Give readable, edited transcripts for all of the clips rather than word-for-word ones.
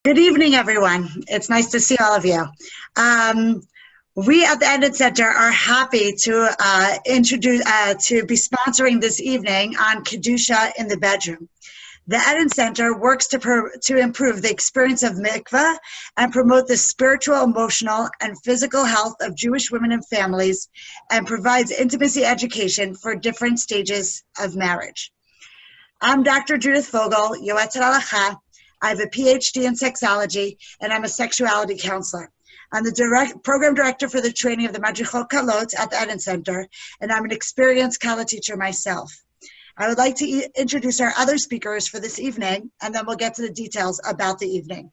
Good evening, everyone. It's nice to see all of you. We at the Eden Center are happy to to be sponsoring this evening on Kedusha in the bedroom. The Eden Center works to improve the experience of mikveh and promote the spiritual, emotional, and physical health of Jewish women and families, and provides intimacy education for different stages of marriage. I'm Dr. Judith Fogel, Yoetzet Halacha. I have a PhD in sexology, and I'm a sexuality counselor. I'm the program director for the training of the Madrichot Kalot at the Eden Center, and I'm an experienced Kala teacher myself. I would like to introduce our other speakers for this evening, and then we'll get to the details about the evening.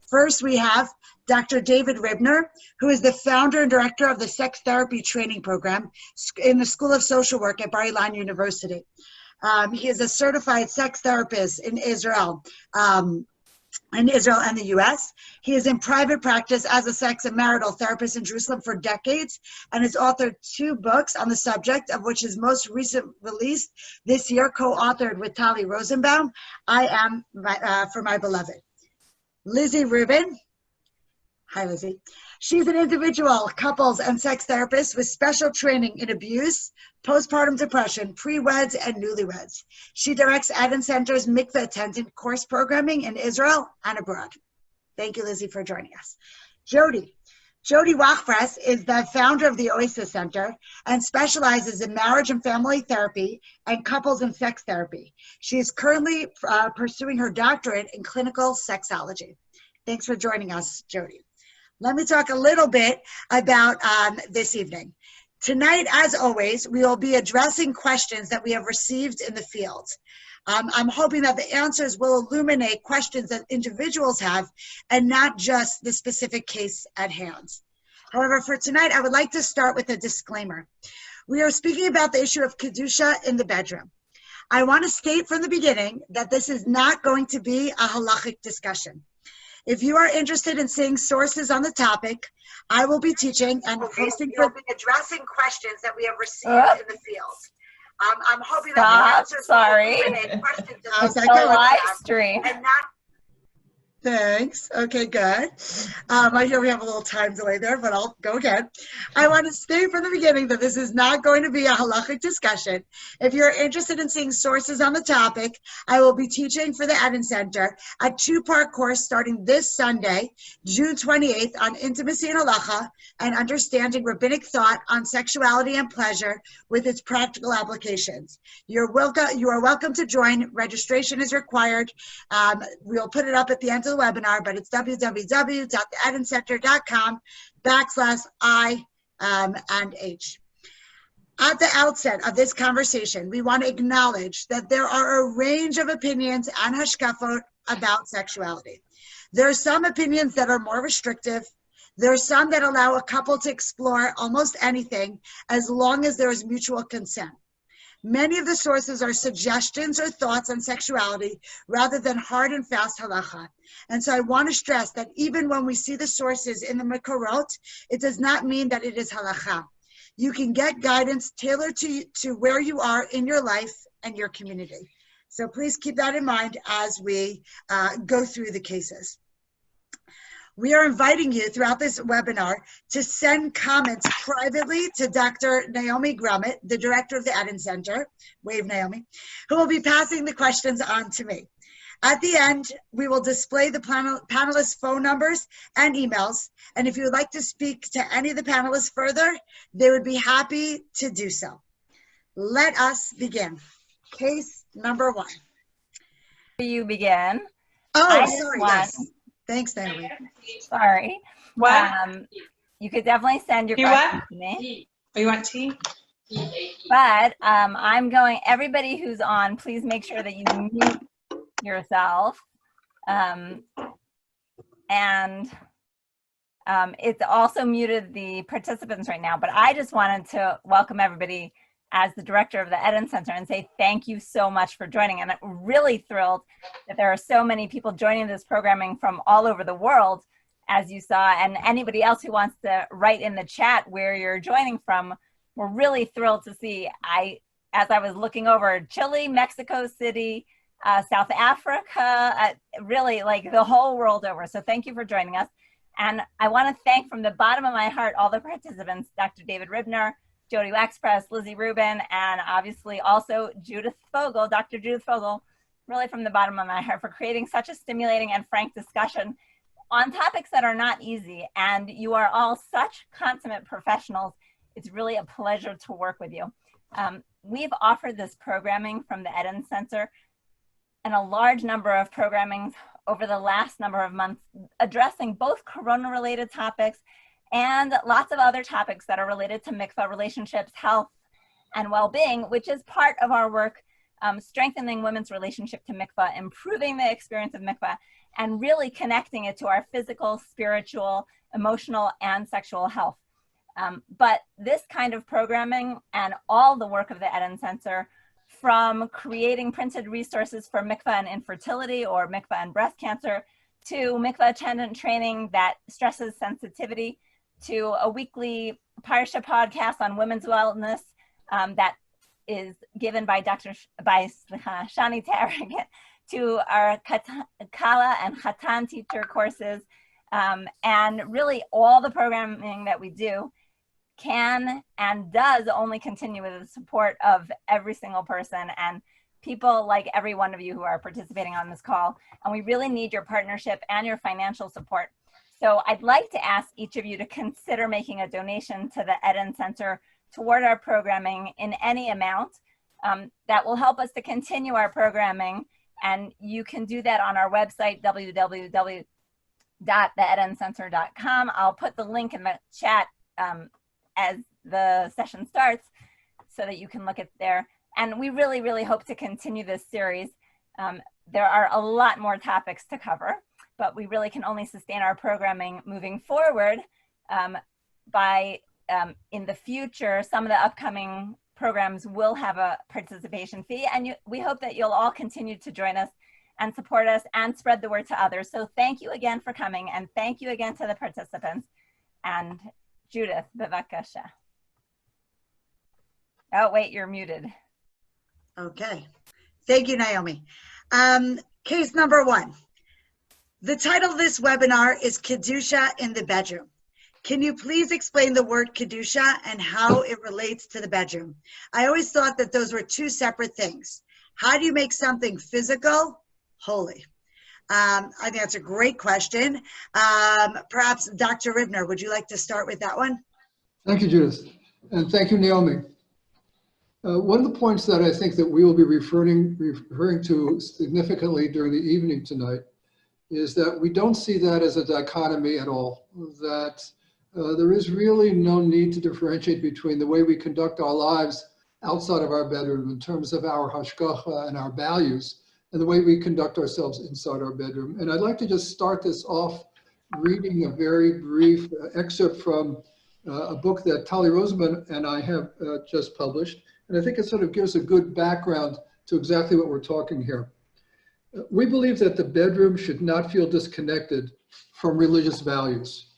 First, we have Dr. David Ribner, who is the founder and director of the Sex Therapy Training Program in the School of Social Work at Bar Ilan University. He is a certified sex therapist in Israel and the U.S. He is in private practice as a sex and marital therapist in Jerusalem for decades and has authored 2 books on the subject, of which his most recent release this year, co-authored with Tali Rosenbaum, I Am for My Beloved. Lizzie Rubin. Hi, Lizzie. She's an individual, couples, and sex therapist with special training in abuse, postpartum depression, pre-weds, and newlyweds. She directs Eden Center's mikveh attendant course programming in Israel and abroad. Thank you, Lizzie, for joining us. Jody Wachpress is the founder of the Oasis Center and specializes in marriage and family therapy and couples and sex therapy. She is currently pursuing her doctorate in clinical sexology. Thanks for joining us, Jody. Let me talk a little bit about this evening. Tonight, as always, we will be addressing questions that we have received in the field. I'm hoping that the answers will illuminate questions that individuals have and not just the specific case at hand. However, for tonight, I would like to start with a disclaimer. We are speaking about the issue of Kedusha in the bedroom. I want to state from the beginning that this is not going to be a halachic discussion. If you are interested in seeing sources on the topic, I will be teaching and hosting for addressing questions that we have received in the field. I'm hoping that the answers will questions the live stream. And not. Thanks. Okay, good. I hear we have a little time delay there, but I'll go again. I want to state from the beginning that this is not going to be a halachic discussion. If you're interested in seeing sources on the topic, I will be teaching for the Eden Center a 2-part course starting this Sunday, June 28th, on intimacy and halacha and understanding rabbinic thought on sexuality and pleasure with its practical applications. You are welcome to join. Registration is required. We'll put it up at the end of the webinar, but it's www.theedencenter.com/I&H. At the outset of this conversation, we want to acknowledge that there are a range of opinions and hashkafot about sexuality. There are some opinions that are more restrictive. There are some that allow a couple to explore almost anything as long as there is mutual consent. Many of the sources are suggestions or thoughts on sexuality rather than hard and fast halacha. And so I want to stress that even when we see the sources in the Makorot, it does not mean that it is halacha. You can get guidance tailored to where you are in your life and your community. So please keep that in mind as we go through the cases. We are inviting you throughout this webinar to send comments privately to Dr. Naomi Grummett, the director of the Eden Center, wave Naomi, who will be passing the questions on to me. At the end, we will display the panelists' phone numbers and emails, and if you would like to speak to any of the panelists further, they would be happy to do so. Let us begin. Case number 1. You begin. Oh, sorry, yes. Thanks, Naomi. Sorry. What? You could definitely send your questions to me. Oh, you want tea? But everybody who's on, please make sure that you mute yourself. It's also muted the participants right now, but I just wanted to welcome everybody as the director of the Eden Center and say thank you so much for joining. And I'm really thrilled that there are so many people joining this programming from all over the world, as you saw, and anybody else who wants to write in the chat where you're joining from. We're really thrilled to see. As I was looking over, Chile, Mexico City, South Africa, really like the whole world over. So thank you for joining us. And I want to thank from the bottom of my heart all the participants, Dr. David Ribner, Jody Waxpress, Lizzie Rubin, and obviously also Judith Fogel, Dr. Judith Fogel, really from the bottom of my heart for creating such a stimulating and frank discussion on topics that are not easy. And you are all such consummate professionals. It's really a pleasure to work with you. We've offered this programming from the Eden Center and a large number of programmings over the last number of months, addressing both corona-related topics and lots of other topics that are related to mikvah relationships, health, and well-being, which is part of our work, strengthening women's relationship to mikvah, improving the experience of mikvah, and really connecting it to our physical, spiritual, emotional, and sexual health. But this kind of programming and all the work of the Eden Center, from creating printed resources for mikvah and infertility or mikvah and breast cancer, to mikvah attendant training that stresses sensitivity, to a weekly Parsha podcast on women's wellness that is given by Shani Tarek, to our Kala and Chatan teacher courses, and really all the programming that we do can and does only continue with the support of every single person and people like every one of you who are participating on this call. And we really need your partnership and your financial support. So I'd like to ask each of you to consider making a donation to the Eden Center toward our programming in any amount that will help us to continue our programming. And you can do that on our website, www.theedencenter.com. I'll put the link in the chat as the session starts so that you can look at there. And we really, really hope to continue this series. There are a lot more topics to cover, but we really can only sustain our programming moving forward by, in the future, some of the upcoming programs will have a participation fee. And we hope that you'll all continue to join us and support us and spread the word to others. So thank you again for coming, and thank you again to the participants. And Judith, bevakasha. Oh, wait, you're muted. Okay. Thank you, Naomi. Case number 1. The title of this webinar is Kedusha in the Bedroom. Can you please explain the word Kedusha and how it relates to the bedroom? I always thought that those were two separate things. How do you make something physical holy? I think that's a great question. Perhaps Dr. Ribner, would you like to start with that one? Thank you, Judith. And thank you, Naomi. One of the points that I think that we will be referring to significantly during the evening tonight is that we don't see that as a dichotomy at all, that there is really no need to differentiate between the way we conduct our lives outside of our bedroom in terms of our hashgacha and our values, and the way we conduct ourselves inside our bedroom. And I'd like to just start this off reading a very brief excerpt from a book that Tali Rosenman and I have just published. And I think it sort of gives a good background to exactly what we're talking here. We believe that the bedroom should not feel disconnected from religious values.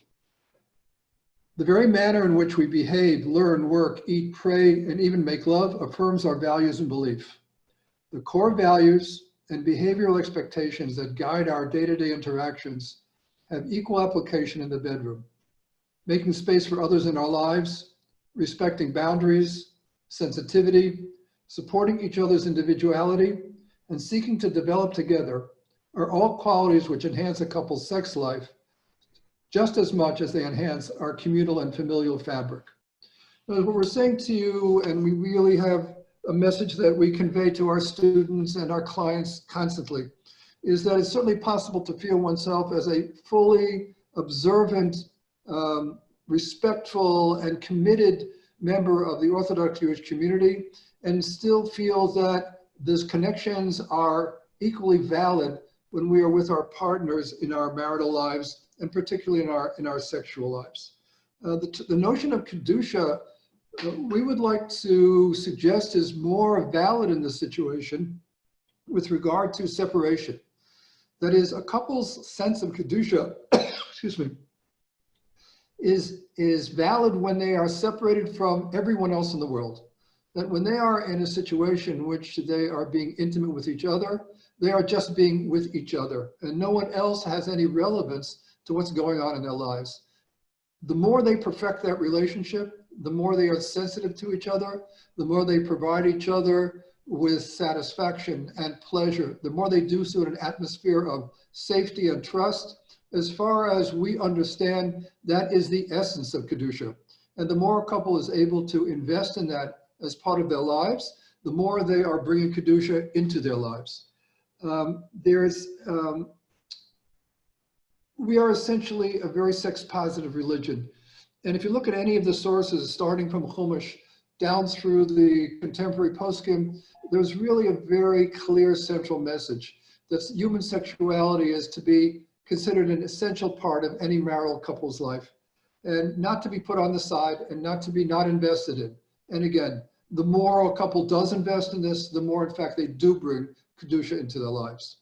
The very manner in which we behave, learn, work, eat, pray, and even make love affirms our values and belief. The core values and behavioral expectations that guide our day-to-day interactions have equal application in the bedroom. Making space for others in our lives, respecting boundaries, sensitivity, supporting each other's individuality, and seeking to develop together are all qualities which enhance a couple's sex life just as much as they enhance our communal and familial fabric. Now, what we're saying to you, and we really have a message that we convey to our students and our clients constantly, is that it's certainly possible to feel oneself as a fully observant, respectful, and committed member of the Orthodox Jewish community and still feel that those connections are equally valid when we are with our partners in our marital lives and particularly in our sexual lives. The notion of Kedusha, we would like to suggest is more valid in this situation with regard to separation. That is, a couple's sense of Kedusha, excuse me, is valid when they are separated from everyone else in the world. that when they are in a situation in which they are being intimate with each other, they are just being with each other, and no one else has any relevance to what's going on in their lives. The more they perfect that relationship, the more they are sensitive to each other, the more they provide each other with satisfaction and pleasure, the more they do so in an atmosphere of safety and trust. As far as we understand, that is the essence of Kedusha. And the more a couple is able to invest in that as part of their lives, the more they are bringing Kedusha into their lives. We are essentially a very sex-positive religion. And if you look at any of the sources, starting from Chumash down through the contemporary poskim, there's really a very clear central message that human sexuality is to be considered an essential part of any marital couple's life, and not to be put on the side and not to be not invested in. And again, the more a couple does invest in this, the more in fact they do bring Kedusha into their lives.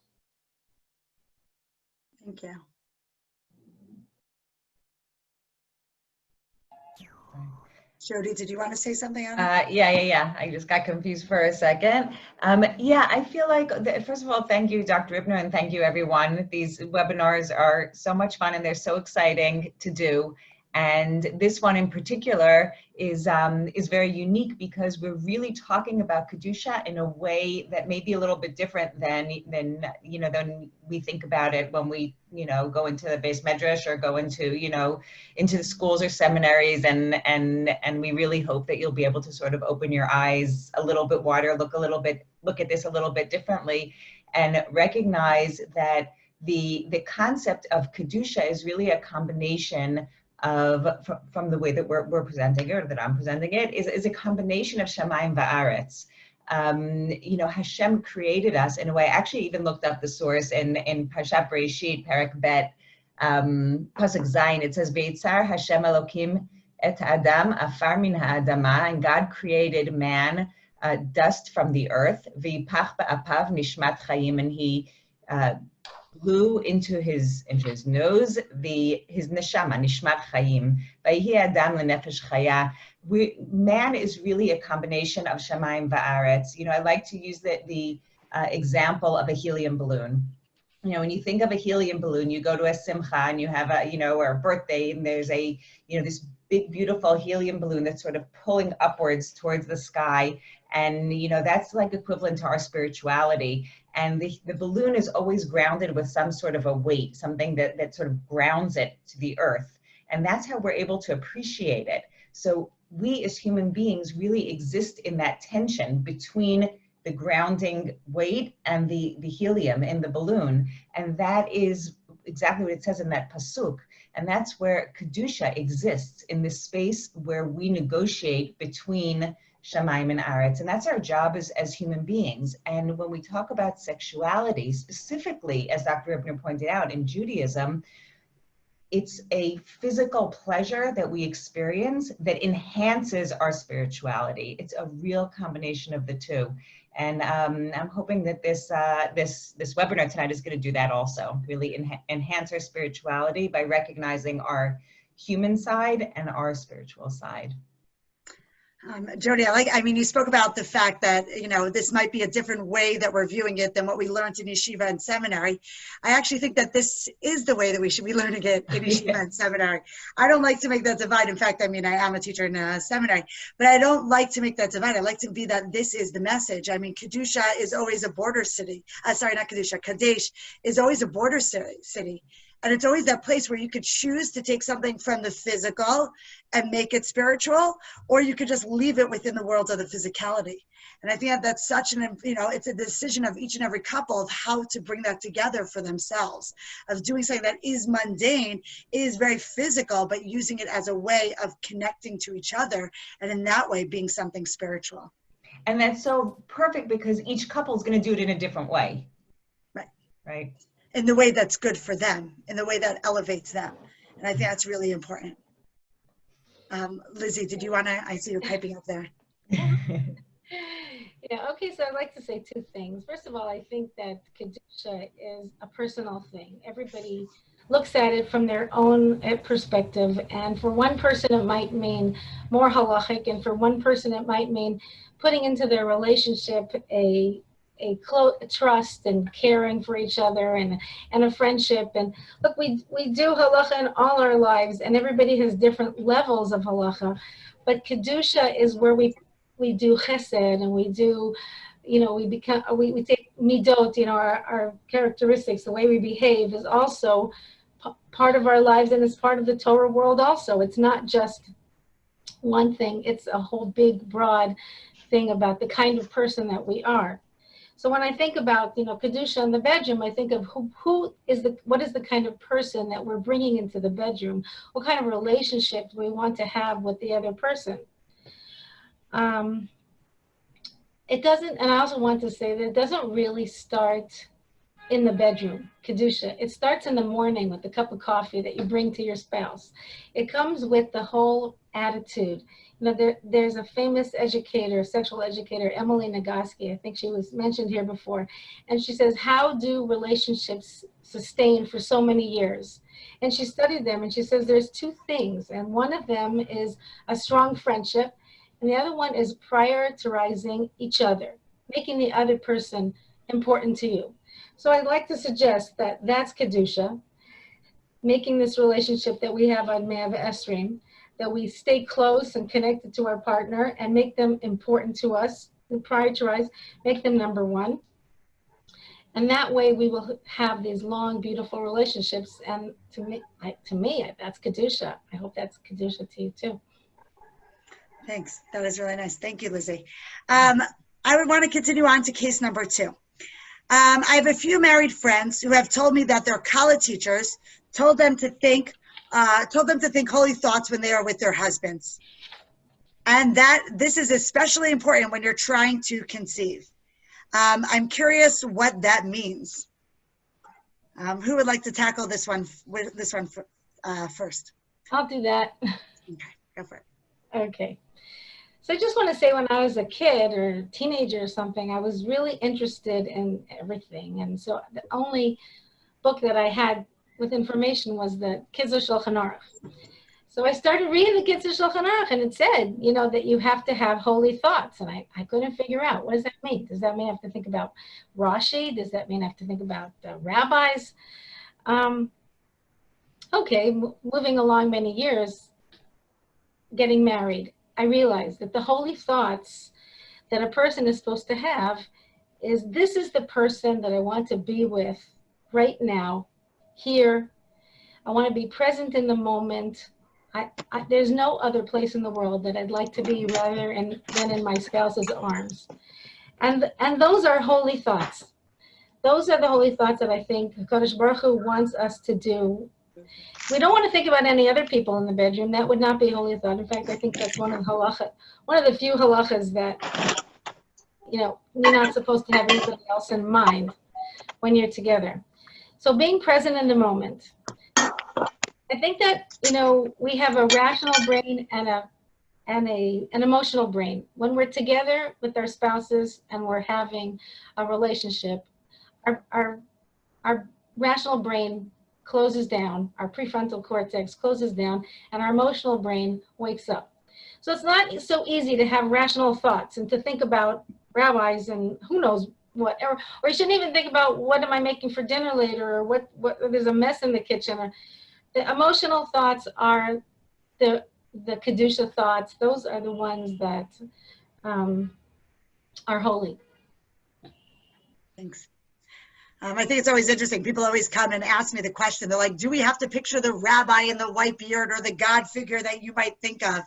Thank you. Jody, did you want to say something on it? Yeah. I just got confused for a second. Yeah, I feel like, first of all, thank you, Dr. Ribner, and thank you, everyone. These webinars are so much fun and they're so exciting to do. And this one in particular is very unique because we're really talking about Kedusha in a way that may be a little bit different than we think about it when we, go into the Beis Medrash or go into, into the schools or seminaries. And we really hope that you'll be able to sort of open your eyes a little bit wider, look at this a little bit differently, and recognize that the concept of Kedusha is really a combination of, from the way that we're presenting it, or that I'm presenting it, is a combination of Shamayim va'aretz. Hashem created us in a way. I actually even looked up the source in Parshat Bereshit, Perek Bet, Pasuk Zayin. It says, "Veitzar Hashem Elokim et Adam afar min ha'adama," and God created man, dust from the earth. V'yipach ba'apav nishmat chayim, and he blew into his nose his neshama, nishmat chayim. Vayhi adam lenefesh chaya. Man is really a combination of shamayim va'aretz. I like to use the example of a helium balloon. When you think of a helium balloon, you go to a simcha and you have or a birthday, and there's this big, beautiful helium balloon that's sort of pulling upwards towards the sky. And, that's like equivalent to our spirituality. And the balloon is always grounded with some sort of a weight, something that sort of grounds it to the earth. And that's how we're able to appreciate it. So we as human beings really exist in that tension between the grounding weight and the helium in the balloon. And that is exactly what it says in that pasuk. And that's where Kedusha exists, in this space where we negotiate between Shamayim and Aretz. And that's our job as human beings. And when we talk about sexuality, specifically, as Dr. Ribner pointed out, in Judaism, it's a physical pleasure that we experience that enhances our spirituality. It's a real combination of the two. And I'm hoping that this webinar tonight is going to do that also, really enhance our spirituality by recognizing our human side and our spiritual side. Jody, you spoke about the fact that, this might be a different way that we're viewing it than what we learned in yeshiva and seminary. I actually think that this is the way that we should be learning it in yeshiva and seminary. I don't like to make that divide. In fact, I am a teacher in a seminary, but I don't like to make that divide. I like to be that this is the message. Kedusha is always a border city. Not Kedusha, Kadesh is always a border city. And it's always that place where you could choose to take something from the physical and make it spiritual, or you could just leave it within the world of the physicality. And I think that that's such it's a decision of each and every couple of how to bring that together for themselves, of doing something that is mundane, is very physical, but using it as a way of connecting to each other, and in that way being something spiritual. And that's so perfect because each couple is going to do it in a different way. Right. In the way that's good for them, in the way that elevates them. And I think that's really important. Lizzie, did you want to, I see you're piping up there. Okay, so I'd like to say two things. First of all, I think that Kedusha is a personal thing. Everybody looks at it from their own perspective. And for one person, it might mean more halachic, and for one person, it might mean putting into their relationship a trust and caring for each other, and a friendship. And look, we do halacha in all our lives, and everybody has different levels of halacha. But Kedusha is where we do chesed, and we do, we take midot, our characteristics, the way we behave is also part of our lives, and it's part of the Torah world also. It's not just one thing, it's a whole big, broad thing about the kind of person that we are. So when I think about, Kedusha in the bedroom, I think of what is the kind of person that we're bringing into the bedroom? What kind of relationship do we want to have with the other person? It doesn't, and I also want to say that it doesn't really start in the bedroom, Kedusha. It starts in the morning with the cup of coffee that you bring to your spouse. It comes with the whole attitude. There's a famous educator, sexual educator, Emily Nagoski. I think she was mentioned here before. And she says, how do relationships sustain for so many years? And she studied them, and she says there's two things. And one of them is a strong friendship, and the other one is prioritizing each other, making the other person important to you. So I'd like to suggest that that's Kedusha, making this relationship that we have on Me'ah V'Esrim, that we stay close and connected to our partner and make them important to us, and prioritize, make them number one. And that way we will have these long, beautiful relationships. And to me, that's Kedusha. I hope that's Kedusha to you too. Thanks. That was really nice. Thank you, Lizzie. I would want to continue on to case number 2. I have a few married friends who have told me that their college teachers told them to think holy thoughts when they are with their husbands, and that this is especially important when you're trying to conceive. I'm curious what that means. Who would like to tackle this one first? I'll do that. Okay, go for it. Okay. So I just want to say, when I was a kid or a teenager or something, I was really interested in everything. And so the only book that I had with information was the Kedusha Shulchan Aruch. So I started reading the Kedusha Shulchan Aruch, and it said, that you have to have holy thoughts. And I couldn't figure out, what does that mean? Does that mean I have to think about Rashi? Does that mean I have to think about rabbis? Okay, moving along many years, getting married, I realized that the holy thoughts that a person is supposed to have is, this is the person that I want to be with right now, here. I want to be present in the moment. There's no other place in the world that I'd like to be rather than in my spouse's arms. And those are holy thoughts. Those are the holy thoughts that I think Kadosh Baruch Hu wants us to do. We don't want to think about any other people in the bedroom. That would not be holy thought. In fact, I think that's one of the few halachas that, you're not supposed to have anybody else in mind when you're together. So being present in the moment. I think that, we have a rational brain and an emotional brain. When we're together with our spouses and we're having a relationship, our rational brain closes down, our prefrontal cortex closes down, and our emotional brain wakes up. So it's not so easy to have rational thoughts and to think about rabbis and who knows what, or you shouldn't even think about what am I making for dinner later, or what there's a mess in the kitchen. Or the emotional thoughts are the Kedusha thoughts. Those are the ones that are holy. Thanks. I think it's always interesting. People always come and ask me the question. They're like, do we have to picture the rabbi in the white beard or the God figure that you might think of?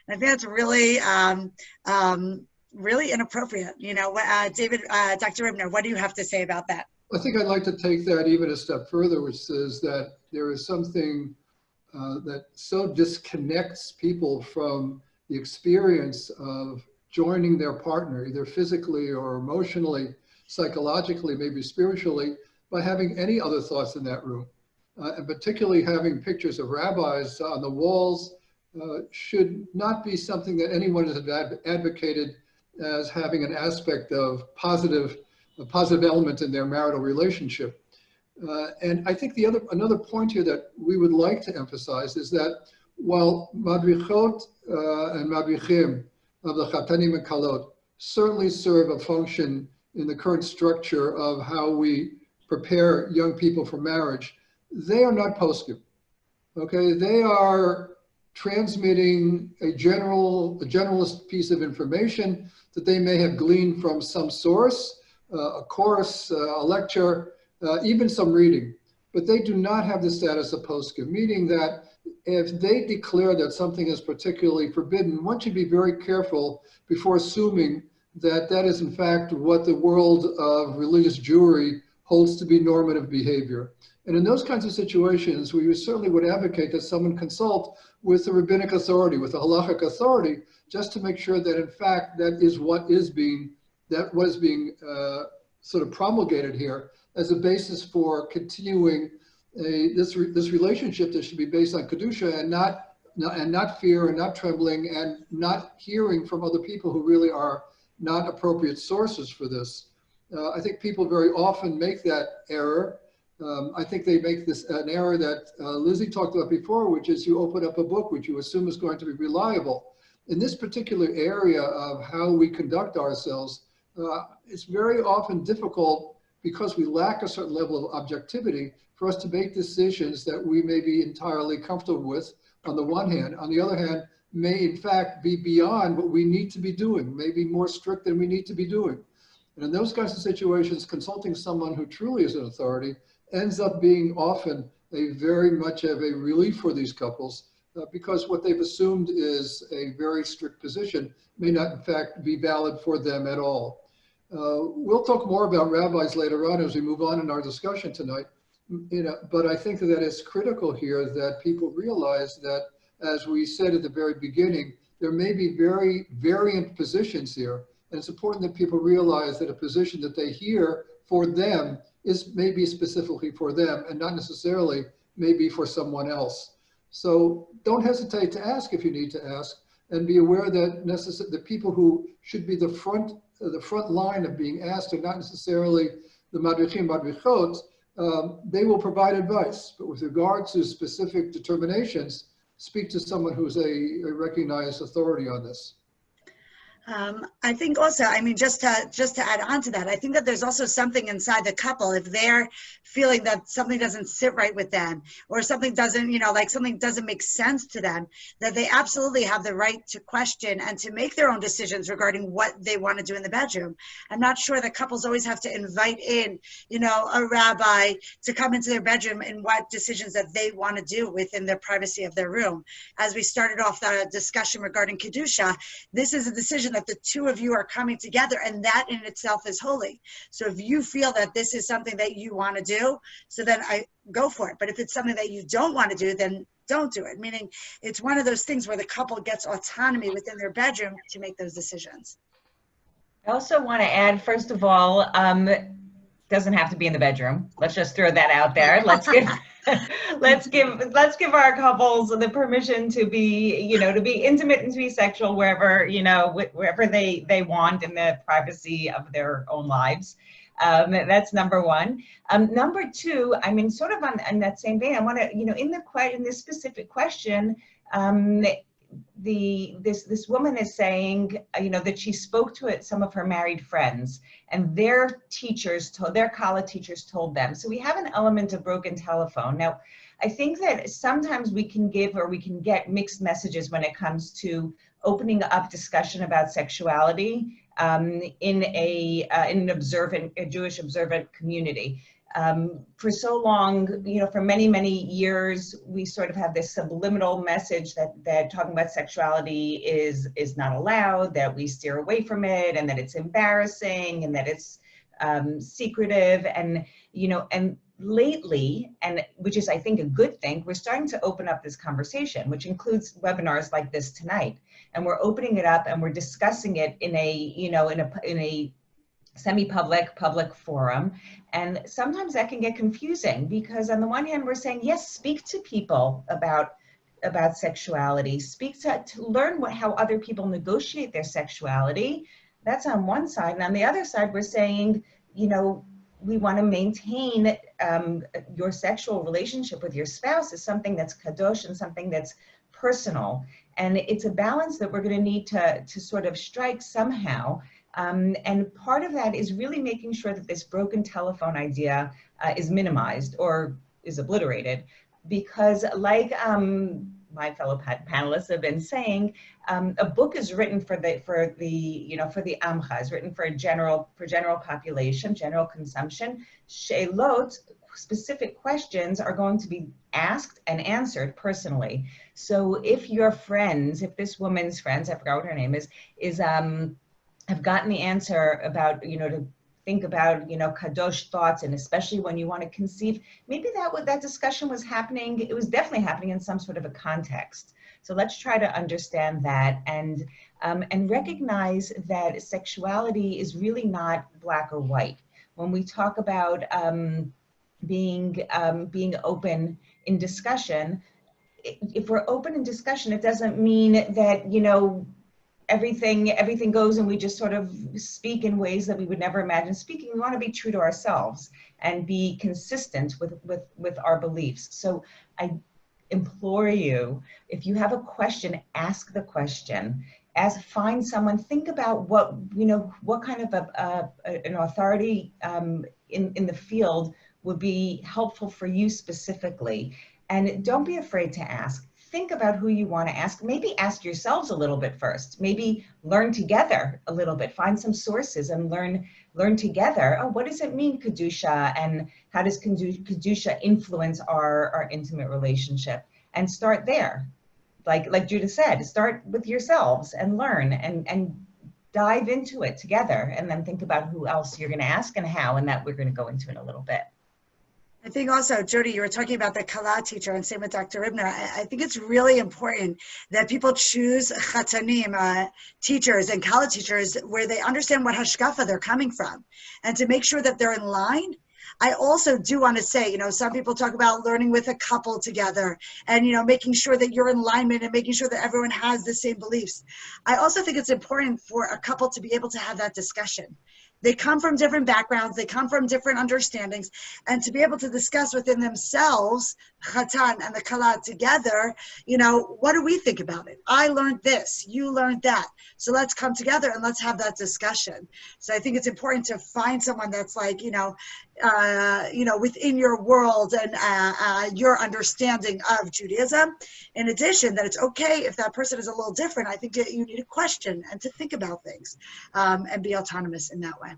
And I think that's really, really inappropriate. David, Dr. Ribner, what do you have to say about that? I think I'd like to take that even a step further, which says that there is something that so disconnects people from the experience of joining their partner, either physically or emotionally, psychologically, maybe spiritually, by having any other thoughts in that room. And particularly having pictures of rabbis on the walls should not be something that anyone has advocated as having an aspect of a positive element in their marital relationship. And I think another point here that we would like to emphasize is that while madrichot and madrichim of the chatanim and kalot certainly serve a function in the current structure of how we prepare young people for marriage, they are not poskim. Okay, they are transmitting a generalist piece of information that they may have gleaned from some source, a course, a lecture, even some reading, but they do not have the status of poskim, meaning that if they declare that something is particularly forbidden, one should be very careful before assuming that that is in fact what the world of religious Jewry holds to be normative behavior. And in those kinds of situations, we certainly would advocate that someone consult with the rabbinic authority, with the halachic authority, just to make sure that in fact that is what is being sort of promulgated here as a basis for continuing this relationship that should be based on Kedusha and not fear and not trembling and not hearing from other people who really are not appropriate sources for this. I think people very often make that error. I think they make an error that Lizzie talked about before, which is you open up a book which you assume is going to be reliable. In this particular area of how we conduct ourselves, it's very often difficult because we lack a certain level of objectivity for us to make decisions that we may be entirely comfortable with on the one hand. On the other hand, may in fact be beyond what we need to be doing, maybe more strict than we need to be doing. And in those kinds of situations, consulting someone who truly is an authority ends up being often a very much of a relief for these couples because what they've assumed is a very strict position may not in fact be valid for them at all. We'll talk more about rabbis later on as we move on in our discussion tonight, but I think that it's critical here that people realize that, as we said at the very beginning, there may be very variant positions here. And it's important that people realize that a position that they hear for them is maybe specifically for them and not necessarily maybe for someone else. So don't hesitate to ask if you need to ask, and be aware that the people who should be the front line of being asked are not necessarily the madrichim, madrichot. They will provide advice, but with regard to specific determinations, speak to someone who's a recognized authority on this. I think also, I mean, just to add on to that, I think that there's also something inside the couple, if they're feeling that something doesn't sit right with them or something doesn't, like something doesn't make sense to them, that they absolutely have the right to question and to make their own decisions regarding what they want to do in the bedroom. I'm not sure that couples always have to invite in, a rabbi to come into their bedroom and what decisions that they want to do within the privacy of their room. As we started off the discussion regarding Kedusha, this is a decision that the two of you are coming together, and that in itself is holy. So if you feel that this is something that you want to do, so then I go for it. But if it's something that you don't want to do, then don't do it. Meaning it's one of those things where the couple gets autonomy within their bedroom to make those decisions. I also want to add, first of all, doesn't have to be in the bedroom. Let's just throw that out there. Let's give our couples the permission to be, to be intimate and to be sexual wherever, wherever they want in the privacy of their own lives. That's number one. Number two, I mean, sort of on that same vein, I want to, in this specific question, this woman is saying, that she spoke to some of her married friends, and their college teachers told them. So we have an element of broken telephone. Now, I think that sometimes we can get mixed messages when it comes to opening up discussion about sexuality in a Jewish observant community. For so long, for many, many years, we sort of have this subliminal message that talking about sexuality is not allowed, that we steer away from it, and that it's embarrassing, and that it's secretive, and lately, and which is, I think, a good thing, we're starting to open up this conversation, which includes webinars like this tonight, and we're opening it up and we're discussing it in a semi-public, public forum. And sometimes that can get confusing because on the one hand, we're saying, yes, speak to people about sexuality, speak to learn how other people negotiate their sexuality. That's on one side. And on the other side, we're saying, we want to maintain your sexual relationship with your spouse is something that's kadosh and something that's personal. And it's a balance that we're going to need to sort of strike somehow. And part of that is really making sure that this broken telephone idea is minimized or is obliterated, because like my fellow panelists have been saying, a book is written for the amcha, is written for general population, general consumption. Sheilot, specific questions, are going to be asked and answered personally. So if your friends, if this woman's friends, I forgot what her name is have gotten the answer about, to think about, kadosh thoughts, and especially when you want to conceive, maybe that discussion was happening, it was definitely happening in some sort of a context. So let's try to understand that and recognize that sexuality is really not black or white. When we talk about being open in discussion, if we're open in discussion, it doesn't mean that, everything goes and we just sort of speak in ways that we would never imagine speaking. We want to be true to ourselves and be consistent with our beliefs. So I implore you, if you have a question, ask the question. Find someone, think about what kind of an authority in the field would be helpful for you specifically. And don't be afraid to ask. Think about who you want to ask. Maybe ask yourselves a little bit first. Maybe learn together a little bit. Find some sources and learn together. Oh, what does it mean, Kedusha? And how does Kedusha influence our intimate relationship? And start there. Like Judith said, start with yourselves and learn and dive into it together. And then think about who else you're going to ask and how, and that we're going to go into in a little bit. I think also, Jody, you were talking about the Kala teacher, and same with Dr. Ribner. I think it's really important that people choose chatanim, teachers and Kala teachers, where they understand what hashkafa they're coming from, and to make sure that they're in line. I also do want to say, some people talk about learning with a couple together and, making sure that you're in alignment and making sure that everyone has the same beliefs. I also think it's important for a couple to be able to have that discussion. They come from different backgrounds, they come from different understandings, and to be able to discuss within themselves, Chatan and the Kala together, what do we think about it? I learned this, you learned that. So let's come together and let's have that discussion. So I think it's important to find someone that's like, within your world and your understanding of Judaism. In addition, that it's okay if that person is a little different. I think that you need to question and to think about things and be autonomous in that way.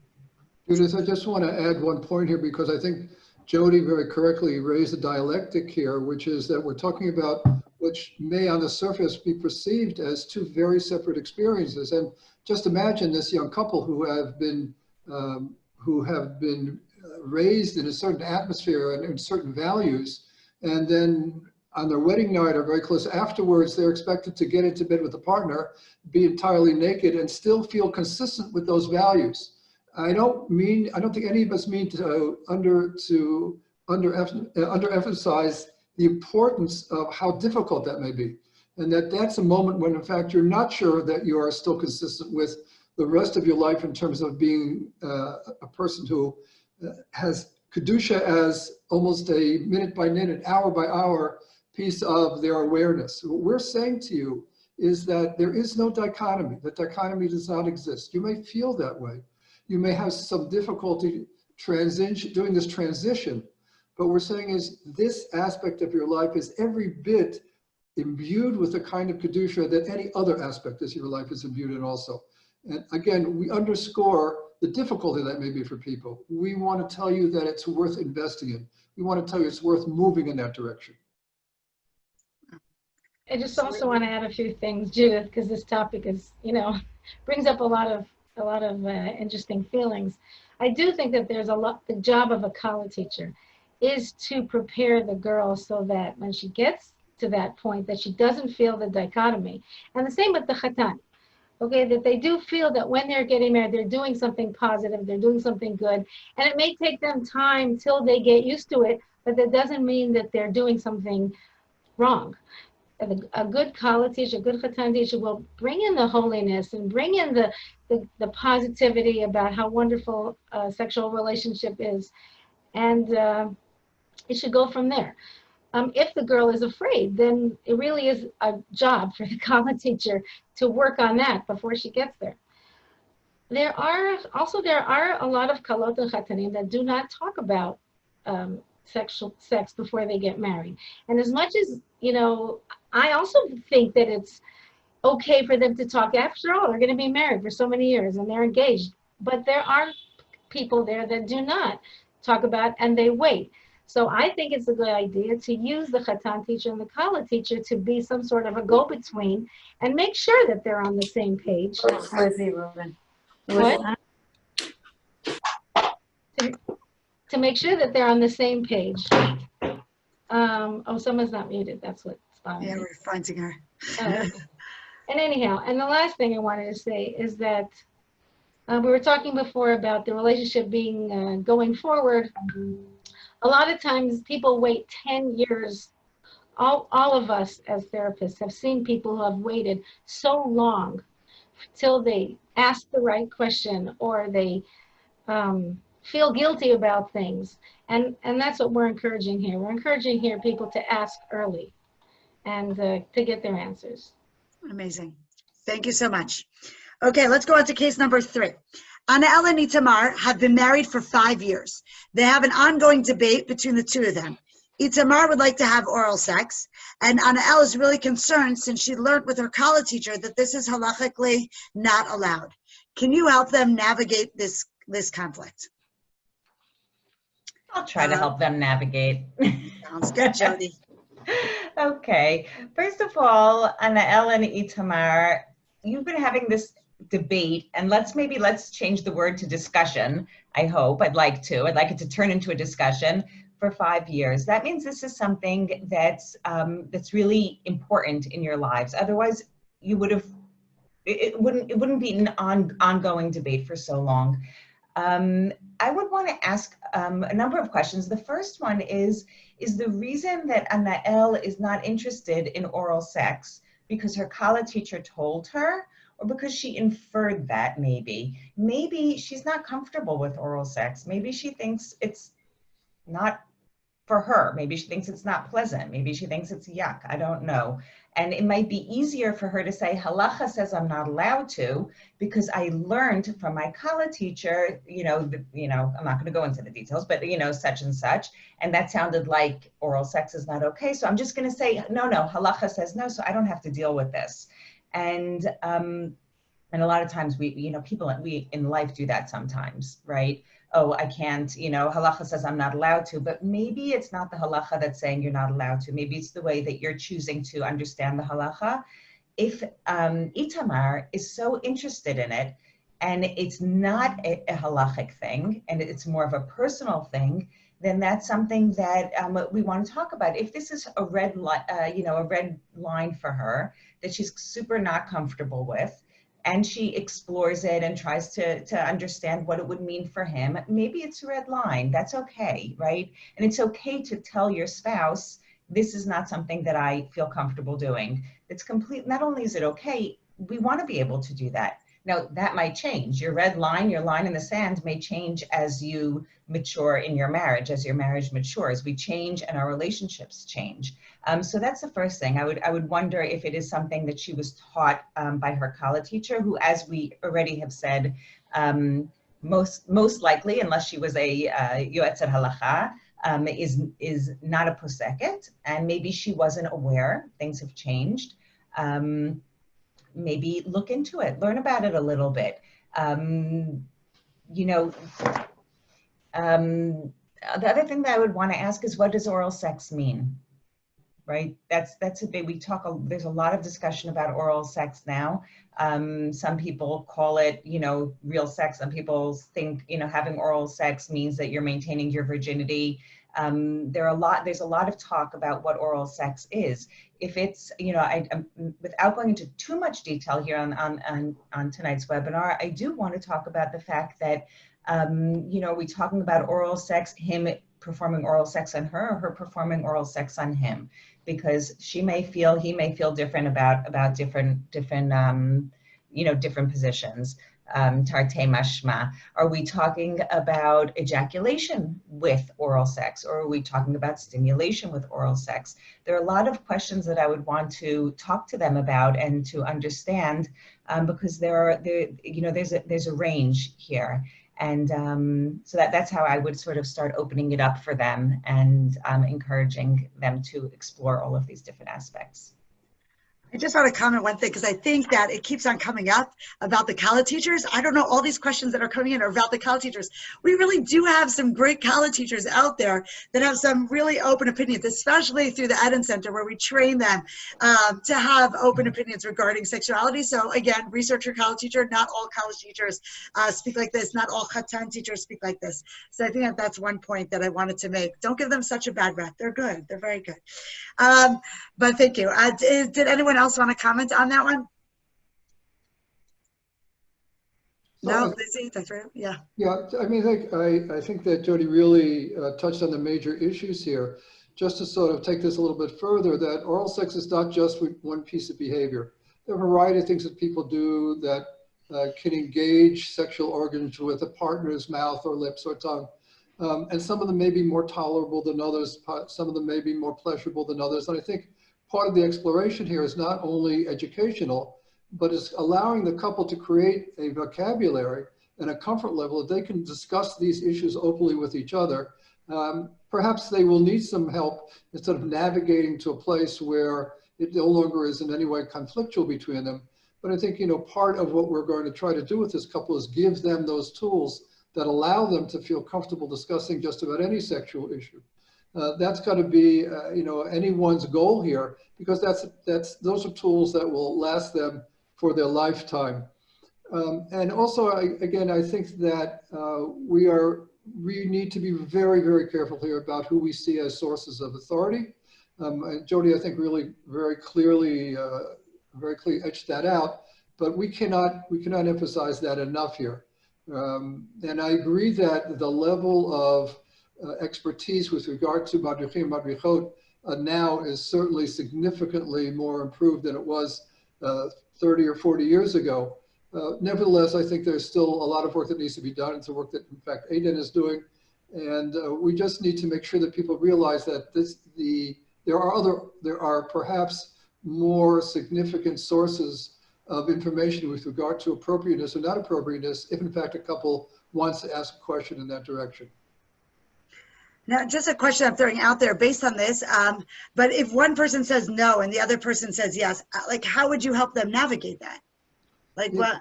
Judith, I just want to add one point here, because I think Jody very correctly raised a dialectic here, which is that we're talking about which may on the surface be perceived as two very separate experiences. And just imagine this young couple who have been raised in a certain atmosphere and in certain values, and then on their wedding night or very close afterwards, they're expected to get into bed with a partner, be entirely naked, and still feel consistent with those values. I don't think any of us mean to underemphasize the importance of how difficult that may be. And that's a moment when, in fact, you're not sure that you are still consistent with the rest of your life in terms of being a person who has Kedusha as almost a minute by minute, hour by hour piece of their awareness. What we're saying to you is that there is no dichotomy. The dichotomy does not exist. You may feel that way. You may have some difficulty doing this transition, but we're saying is this aspect of your life is every bit imbued with the kind of Kedusha that any other aspect of your life is imbued in also. And again, we underscore the difficulty that may be for people. We want to tell you that it's worth investing in. We want to tell you it's worth moving in that direction. I just also want to add a few things, Judith, because this topic is, brings up a lot of interesting feelings. I do think that the job of a Kala teacher is to prepare the girl so that when she gets to that point, that she doesn't feel the dichotomy. And the same with the Chatan. Okay, that they do feel that when they're getting married, they're doing something positive, they're doing something good, and it may take them time till they get used to it, but that doesn't mean that they're doing something wrong. a good kala teacher, a good chatan teacher will bring in the holiness and bring in the positivity about how wonderful a sexual relationship is. And it should go from there. If the girl is afraid, then it really is a job for the kala teacher to work on that before she gets there. There are a lot of kalot and chatanim that do not talk about sex before they get married. And as much as, I also think that it's okay for them to talk. After all, they're going to be married for so many years and they're engaged. But there are people there that do not talk about and they wait. So I think it's a good idea to use the chatan teacher and the kala teacher to be some sort of a go-between and make sure that they're on the same page. What? To make sure that they're on the same page. Oh, someone's not muted. That's what's bothering me. Yeah, we're finding her. And anyhow, and the last thing I wanted to say is that we were talking before about the relationship being going forward. A lot of times people wait 10 years. All of us as therapists have seen people who have waited so long till they ask the right question or they feel guilty about things. And that's what we're encouraging here. We're encouraging here people to ask early and to get their answers. Amazing. Thank you so much. Okay, let's go on to case number 3. Anael and Itamar have been married for 5 years. They have an ongoing debate between the two of them. Itamar would like to have oral sex, and Anael is really concerned since she learned with her kala teacher that this is halachically not allowed. Can you help them navigate this conflict? I'll try to help them navigate. Sounds good, Jody. Okay. First of all, Anael and Itamar, you've been having this debate, and let's change the word to discussion. I hope. I'd like it to turn into a discussion for 5 years. That means this is something that's really important in your lives. Otherwise, it wouldn't be an ongoing debate for so long. I would want to ask a number of questions. The first one is the reason that Anael is not interested in oral sex because her kala teacher told her, or because she inferred that maybe? Maybe she's not comfortable with oral sex. Maybe she thinks it's not for her. Maybe she thinks it's not pleasant. Maybe she thinks it's yuck. I don't know. And it might be easier for her to say, halacha says I'm not allowed to, because I learned from my kala teacher, I'm not going to go into the details, but, such and such. And that sounded like oral sex is not okay. So I'm just going to say, no, halacha says no, so I don't have to deal with this. And a lot of times we in life do that sometimes, right? Oh, I can't, halacha says I'm not allowed to, but maybe it's not the halacha that's saying you're not allowed to. Maybe it's the way that you're choosing to understand the halacha. If Itamar is so interested in it, and it's not a halachic thing, and it's more of a personal thing, then that's something that we want to talk about. If this is a red line for her that she's super not comfortable with, and she explores it and tries to understand what it would mean for him, maybe it's a red line. That's okay, right? And it's okay to tell your spouse, this is not something that I feel comfortable doing. It's complete. Not only is it okay, we want to be able to do that. Now, that might change. Your red line, your line in the sand may change as you mature in your marriage, as your marriage matures. We change and our relationships change. So that's the first thing. I would wonder if it is something that she was taught by her kala teacher, who, as we already have said, most likely, unless she was a yoetzet halacha, is not a poseket, and maybe she wasn't aware. Things have changed. Maybe look into it, learn about it a little bit. The other thing that I would want to ask is, what does oral sex mean? Right? That's a big, there's a lot of discussion about oral sex now. Some people call it, real sex. Some people think, having oral sex means that you're maintaining your virginity. There's a lot of talk about what oral sex is. If it's, without going into too much detail here on tonight's webinar, I do want to talk about the fact that, we're talking about oral sex, him performing oral sex on her or her performing oral sex on him, because he may feel different about different different positions. Tarte mashma. Are we talking about ejaculation with oral sex, or are we talking about stimulation with oral sex? There are a lot of questions that I would want to talk to them about and to understand, because there's a range here. And so that's how I would sort of start opening it up for them and encouraging them to explore all of these different aspects. I just want to comment one thing, because I think that it keeps on coming up about the college teachers. I don't know, all these questions that are coming in are about the college teachers. We really do have some great college teachers out there that have some really open opinions, especially through the Eden Center, where we train them to have open opinions regarding sexuality. So again, research your college teacher. Not all college teachers speak like this. Not all Khatan teachers speak like this. So I think that that's one point that I wanted to make. Don't give them such a bad rep. They're good. They're very good. But thank you. Did anyone else want to comment on that one? No, Lizzie, that's right. Yeah. Yeah, I mean, I think that Jody really touched on the major issues here. Just to sort of take this a little bit further, that oral sex is not just one piece of behavior. There are a variety of things that people do that can engage sexual organs with a partner's mouth or lips or tongue. And some of them may be more tolerable than others. Some of them may be more pleasurable than others. And I think part of the exploration here is not only educational, but is allowing the couple to create a vocabulary and a comfort level that they can discuss these issues openly with each other. Perhaps they will need some help instead of navigating to a place where it no longer is in any way conflictual between them. But I think, part of what we're going to try to do with this couple is give them those tools that allow them to feel comfortable discussing just about any sexual issue. That's got to be, anyone's goal here, because those are tools that will last them for their lifetime. And also, I think that we need to be very, very careful here about who we see as sources of authority. Jody, I think, really very clearly etched that out, but we cannot emphasize that enough here. And I agree that the level of expertise with regard to madrichim and madrichot now is certainly significantly more improved than it was 30 or 40 years ago. Nevertheless, I think there's still a lot of work that needs to be done. It's a work that, in fact, Eden is doing. And we just need to make sure that people realize that there are perhaps more significant sources of information with regard to appropriateness or not appropriateness, if in fact a couple wants to ask a question in that direction. Now, just a question I'm throwing out there based on this, but if one person says no and the other person says yes, like how would you help them navigate that? Like what?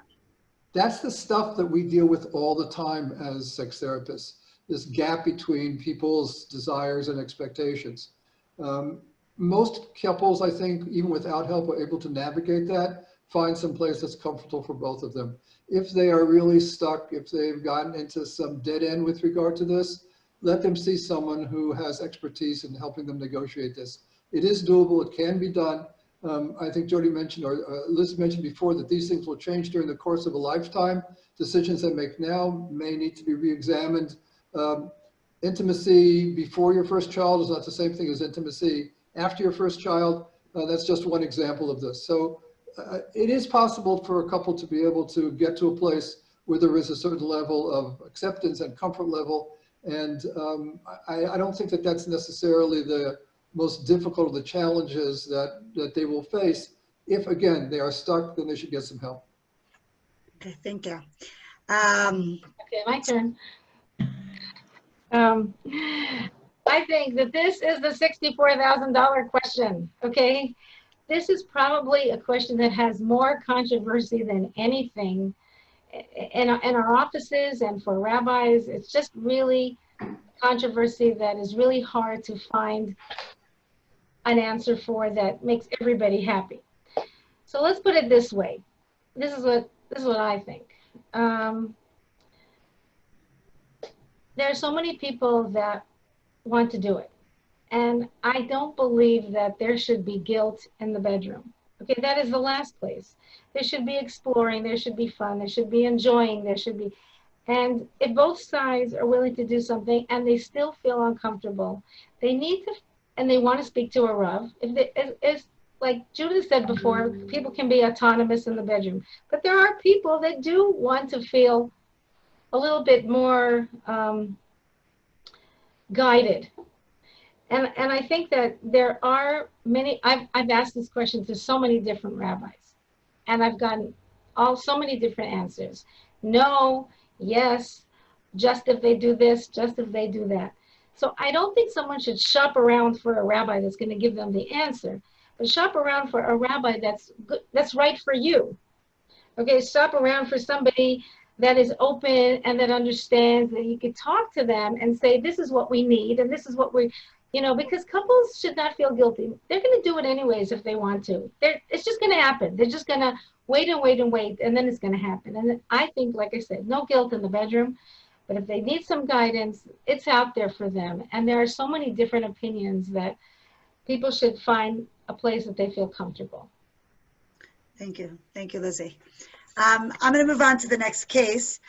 That's the stuff that we deal with all the time as sex therapists, this gap between people's desires and expectations. Most couples, I think, even without help, are able to navigate that, find some place that's comfortable for both of them. If they are really stuck, if they've gotten into some dead end with regard to this, let them see someone who has expertise in helping them negotiate this. It is doable, it can be done. I think Jody mentioned, or Liz mentioned before, that these things will change during the course of a lifetime. Decisions they make now may need to be re-examined. Intimacy before your first child is not the same thing as intimacy after your first child. That's just one example of this. So it is possible for a couple to be able to get to a place where there is a certain level of acceptance and comfort level. And I don't think that that's necessarily the most difficult of the challenges that they will face. If, again, they are stuck, then they should get some help. Okay, thank you. Okay, my turn. I think that this is the $64,000 question, okay? This is probably a question that has more controversy than anything in our offices and for rabbis. It's just really controversy that is really hard to find an answer for that makes everybody happy. So let's put it this way. This is what I think. There are so many people that want to do it. And I don't believe that there should be guilt in the bedroom. Okay, that is the last place. There should be exploring, there should be fun, there should be enjoying, there should be, And if both sides are willing to do something and they still feel uncomfortable, they need to, and they want to speak to a Rav. If like Judith said before, people can be autonomous in the bedroom, but there are people that do want to feel a little bit more guided. And I think that there are many, I've asked this question to so many different rabbis, and I've gotten so many different answers. No, yes, just if they do this, just if they do that. So I don't think someone should shop around for a rabbi that's going to give them the answer, but shop around for a rabbi that's good, that's right for you. Okay, shop around for somebody that is open and that understands, that you could talk to them and say, this is what we need and this is what we, because couples should not feel guilty. They're going to do it anyways if they want to. It's just going to happen. They're just going to wait and wait and wait, and then it's going to happen. And I think, like I said, no guilt in the bedroom, but if they need some guidance, it's out there for them. And there are so many different opinions that people should find a place that they feel comfortable. Thank you. Thank you, Lizzie. I'm going to move on to the next case,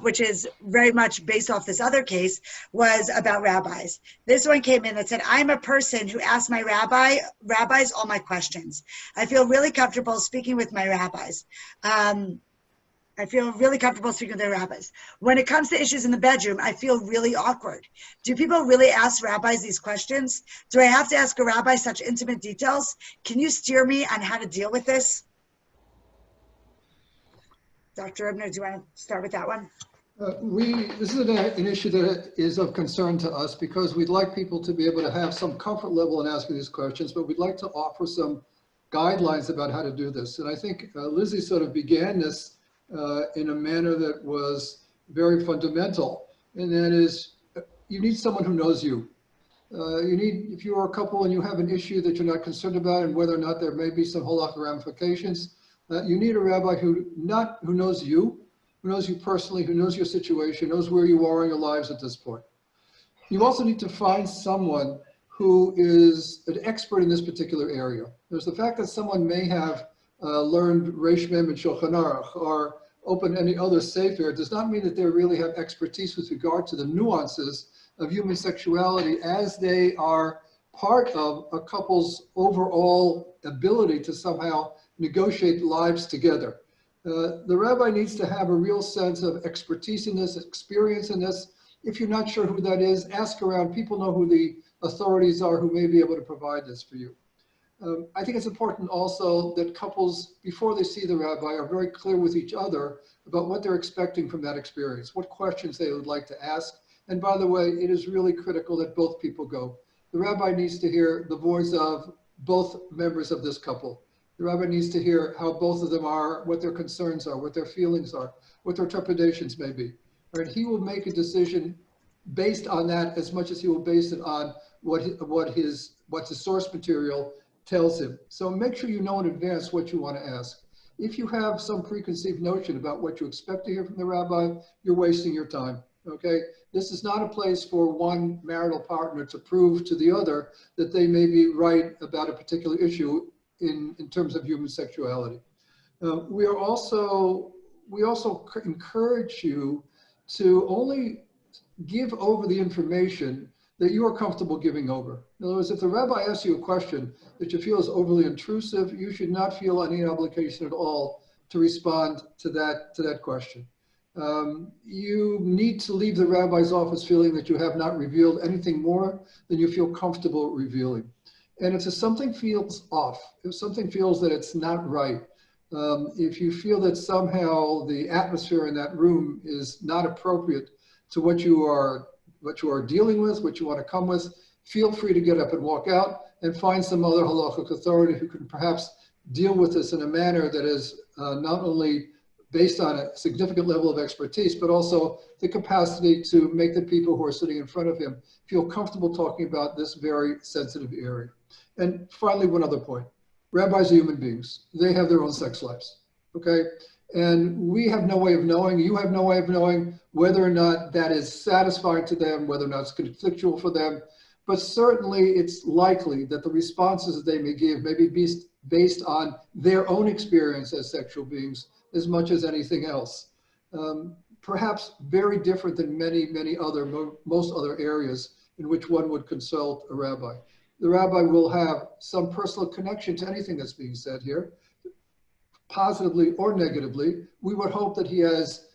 which is very much based off this other case, was about rabbis. This one came in that said, I'm a person who asks my rabbis all my questions. I feel really comfortable speaking with my rabbis. I feel really comfortable speaking with their rabbis. When it comes to issues in the bedroom, I feel really awkward. Do people really ask rabbis these questions? Do I have to ask a rabbi such intimate details? Can you steer me on how to deal with this? Dr. Ribner, do you want to start with that one? This is an issue that is of concern to us because we'd like people to be able to have some comfort level in asking these questions, but we'd like to offer some guidelines about how to do this. And I think Lizzie sort of began this in a manner that was very fundamental, and that is you need someone who knows you. If you're a couple and you have an issue that you're not concerned about and whether or not there may be some halachic ramifications, you need a rabbi who knows you personally, who knows your situation, knows where you are in your lives at this point. You also need to find someone who is an expert in this particular area. There's the fact that someone may have learned Reish Mem and Shulchan Aruch or opened any other sefer does not mean that they really have expertise with regard to the nuances of human sexuality as they are part of a couple's overall ability to somehow negotiate lives together. The rabbi needs to have a real sense of expertise in this, experience in this. If you're not sure who that is, ask around. People know who the authorities are who may be able to provide this for you. I think it's important also that couples, before they see the rabbi, are very clear with each other about what they're expecting from that experience, what questions they would like to ask. And by the way, it is really critical that both people go. The rabbi needs to hear the voice of both members of this couple. The rabbi needs to hear how both of them are, what their concerns are, what their feelings are, what their trepidations may be. Right? He will make a decision based on that as much as he will base it on what his source material tells him. So make sure you know in advance what you want to ask. If you have some preconceived notion about what you expect to hear from the rabbi, you're wasting your time. Okay? This is not a place for one marital partner to prove to the other that they may be right about a particular issue in terms of human sexuality. We also encourage you to only give over the information that you are comfortable giving over. In other words, if the rabbi asks you a question that you feel is overly intrusive, you should not feel any obligation at all to respond to that question. You need to leave the rabbi's office feeling that you have not revealed anything more than you feel comfortable revealing. And if something feels off, if something feels that it's not right, if you feel that somehow the atmosphere in that room is not appropriate to what you are dealing with, what you want to come with, feel free to get up and walk out and find some other halachic authority who can perhaps deal with this in a manner that is not only based on a significant level of expertise, but also the capacity to make the people who are sitting in front of him feel comfortable talking about this very sensitive area. And finally, one other point. Rabbis are human beings. They have their own sex lives, okay? And we have no way of knowing, you have no way of knowing whether or not that is satisfying to them, whether or not it's conflictual for them. But certainly it's likely that the responses that they may give may be based on their own experience as sexual beings as much as anything else. perhaps very different than many other, most other areas in which one would consult a rabbi. The rabbi will have some personal connection to anything that's being said here, positively or negatively. We would hope that he has,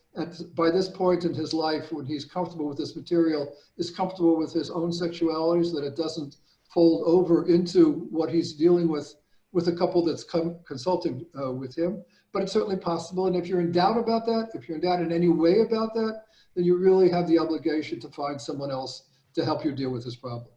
by this point in his life, when he's comfortable with this material, is comfortable with his own sexuality, so that it doesn't fold over into what he's dealing with a couple that's consulting with him. But it's certainly possible. And if you're in doubt about that, if you're in doubt in any way about that, then you really have the obligation to find someone else to help you deal with this problem.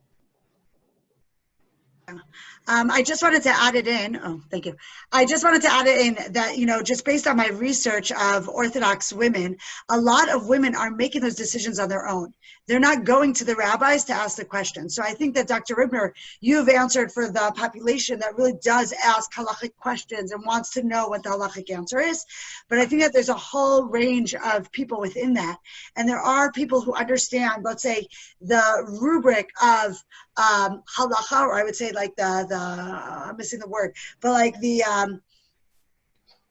I just wanted to add it in. Oh, thank you. I just wanted to add it in that, you know, just based on my research of Orthodox women, a lot of women are making those decisions on their own. They're not going to the rabbis to ask the question. So I think that Dr. Ribner, you've answered for the population that really does ask halachic questions and wants to know what the halachic answer is. But I think that there's a whole range of people within that. And there are people who understand, let's say, the rubric of halacha, or I would say like I'm missing the word, but like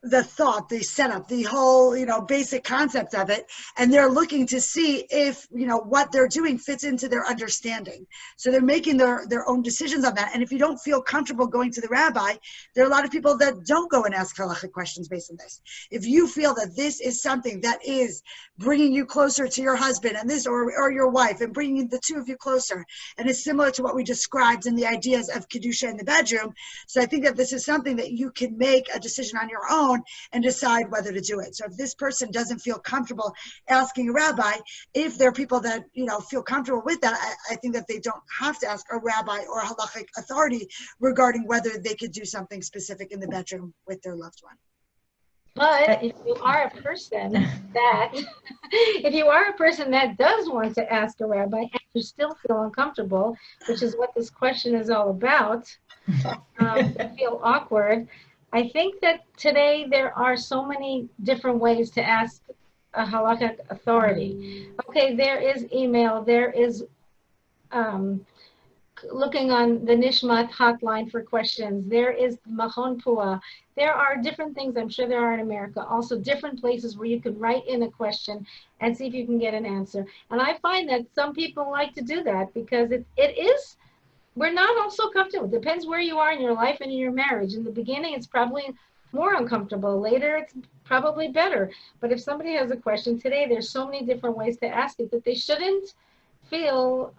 the thought, the setup, the whole, you know, basic concept of it. And they're looking to see if, you know, what they're doing fits into their understanding. So they're making their own decisions on that. And if you don't feel comfortable going to the rabbi, there are a lot of people that don't go and ask halachic questions based on this. If you feel that this is something that is bringing you closer to your husband and this, or your wife, and bringing the two of you closer, and it's similar to what we described in the ideas of Kedusha in the bedroom. So I think that this is something that you can make a decision on your own and decide whether to do it. So if this person doesn't feel comfortable asking a rabbi, if there are people that, you know, feel comfortable with that, I think that they don't have to ask a rabbi or a halachic authority regarding whether they could do something specific in the bedroom with their loved one. But if you are a person that does want to ask a rabbi and you still feel uncomfortable, which is what this question is all about, feel awkward, I think that today there are so many different ways to ask a halakhic authority. Okay, there is email, there is looking on the Nishmat hotline for questions, there is Machon Pua. There are different things, I'm sure there are in America, also different places where you could write in a question and see if you can get an answer. And I find that some people like to do that because it is, we're not all so comfortable. It depends where you are in your life and in your marriage. In the beginning, it's probably more uncomfortable. Later, it's probably better. But if somebody has a question today, there's so many different ways to ask it that they shouldn't feel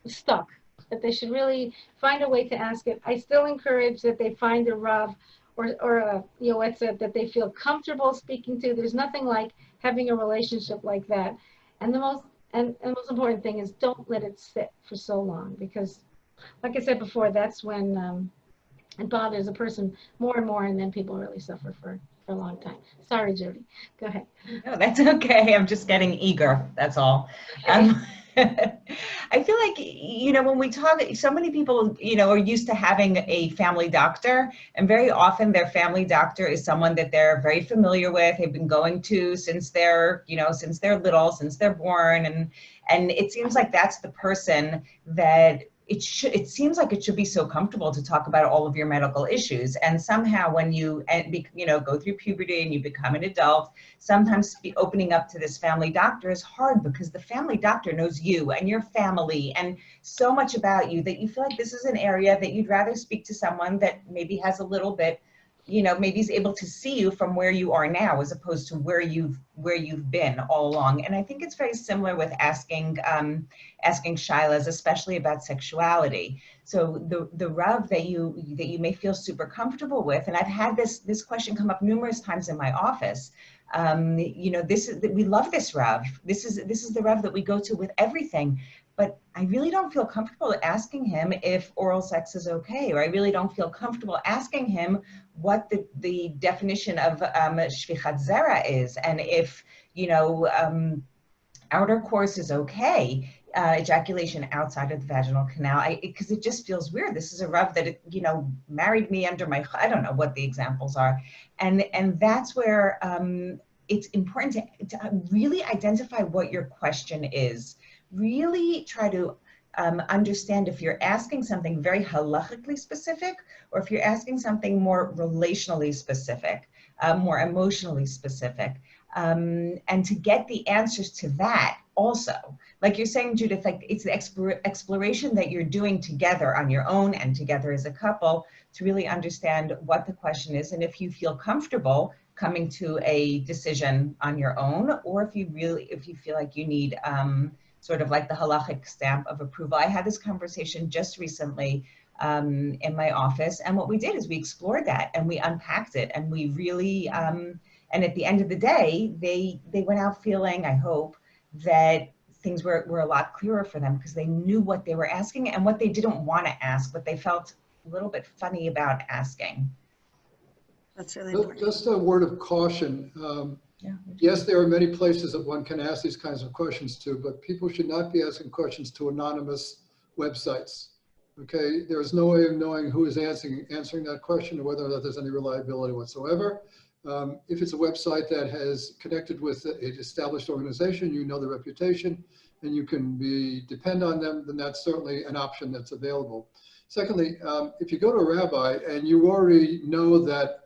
stuck, that they should really find a way to ask it. I still encourage that they find a Rav or a Yoetzet that they feel comfortable speaking to. There's nothing like having a relationship like that. And the most important thing is don't let it sit for so long, because like I said before, that's when it bothers a person more and more, and then people really suffer for a long time. Sorry, Jody. Go ahead. No, that's okay. I'm just getting eager. That's all. Okay. I feel like, you know, when we talk, so many people, you know, are used to having a family doctor, and very often their family doctor is someone that they're very familiar with. They've been going to since they're, you know, since they're little, since they're born. And it seems like that's the person that it seems like it should be so comfortable to talk about all of your medical issues. And somehow when you know, go through puberty and you become an adult, sometimes opening up to this family doctor is hard, because the family doctor knows you and your family and so much about you that you feel like this is an area that you'd rather speak to someone that maybe has a little bit, you know, maybe is able to see you from where you are now, as opposed to where you've been all along. And I think it's very similar with asking shilas, especially about sexuality. So the Rav that you may feel super comfortable with, and I've had this question come up numerous times in my office. You know, we love this Rav. This is the Rav that we go to with everything. But I really don't feel comfortable asking him if oral sex is okay, or I really don't feel comfortable asking him what the definition of shfichat zera is, and if, you know, outer course is okay, ejaculation outside of the vaginal canal, because it just feels weird. This is a Rav that, you know, married me under my, I don't know what the examples are. And that's where it's important to really identify what your question is. Really try to understand if you're asking something very halachically specific, or if you're asking something more relationally specific, more emotionally specific. and to get the answers to that also. Like you're saying, Judith, like it's the exploration that you're doing together on your own and together as a couple to really understand what the question is, and if you feel comfortable coming to a decision on your own, or if you feel like you need sort of like the halachic stamp of approval. I had this conversation just recently in my office, and what we did is we explored that and we unpacked it, and we really and at the end of the day, they went out feeling, I hope, that things were a lot clearer for them, because they knew what they were asking and what they didn't want to ask, but they felt a little bit funny about asking. That's really important. Just a word of caution. Yes, there are many places that one can ask these kinds of questions to, but people should not be asking questions to anonymous websites. Okay, there is no way of knowing who is answering that question or whether or not there's any reliability whatsoever. If it's a website that has connected with an established organization, you know the reputation, and you can depend on them, then that's certainly an option that's available. Secondly, if you go to a rabbi and you already know that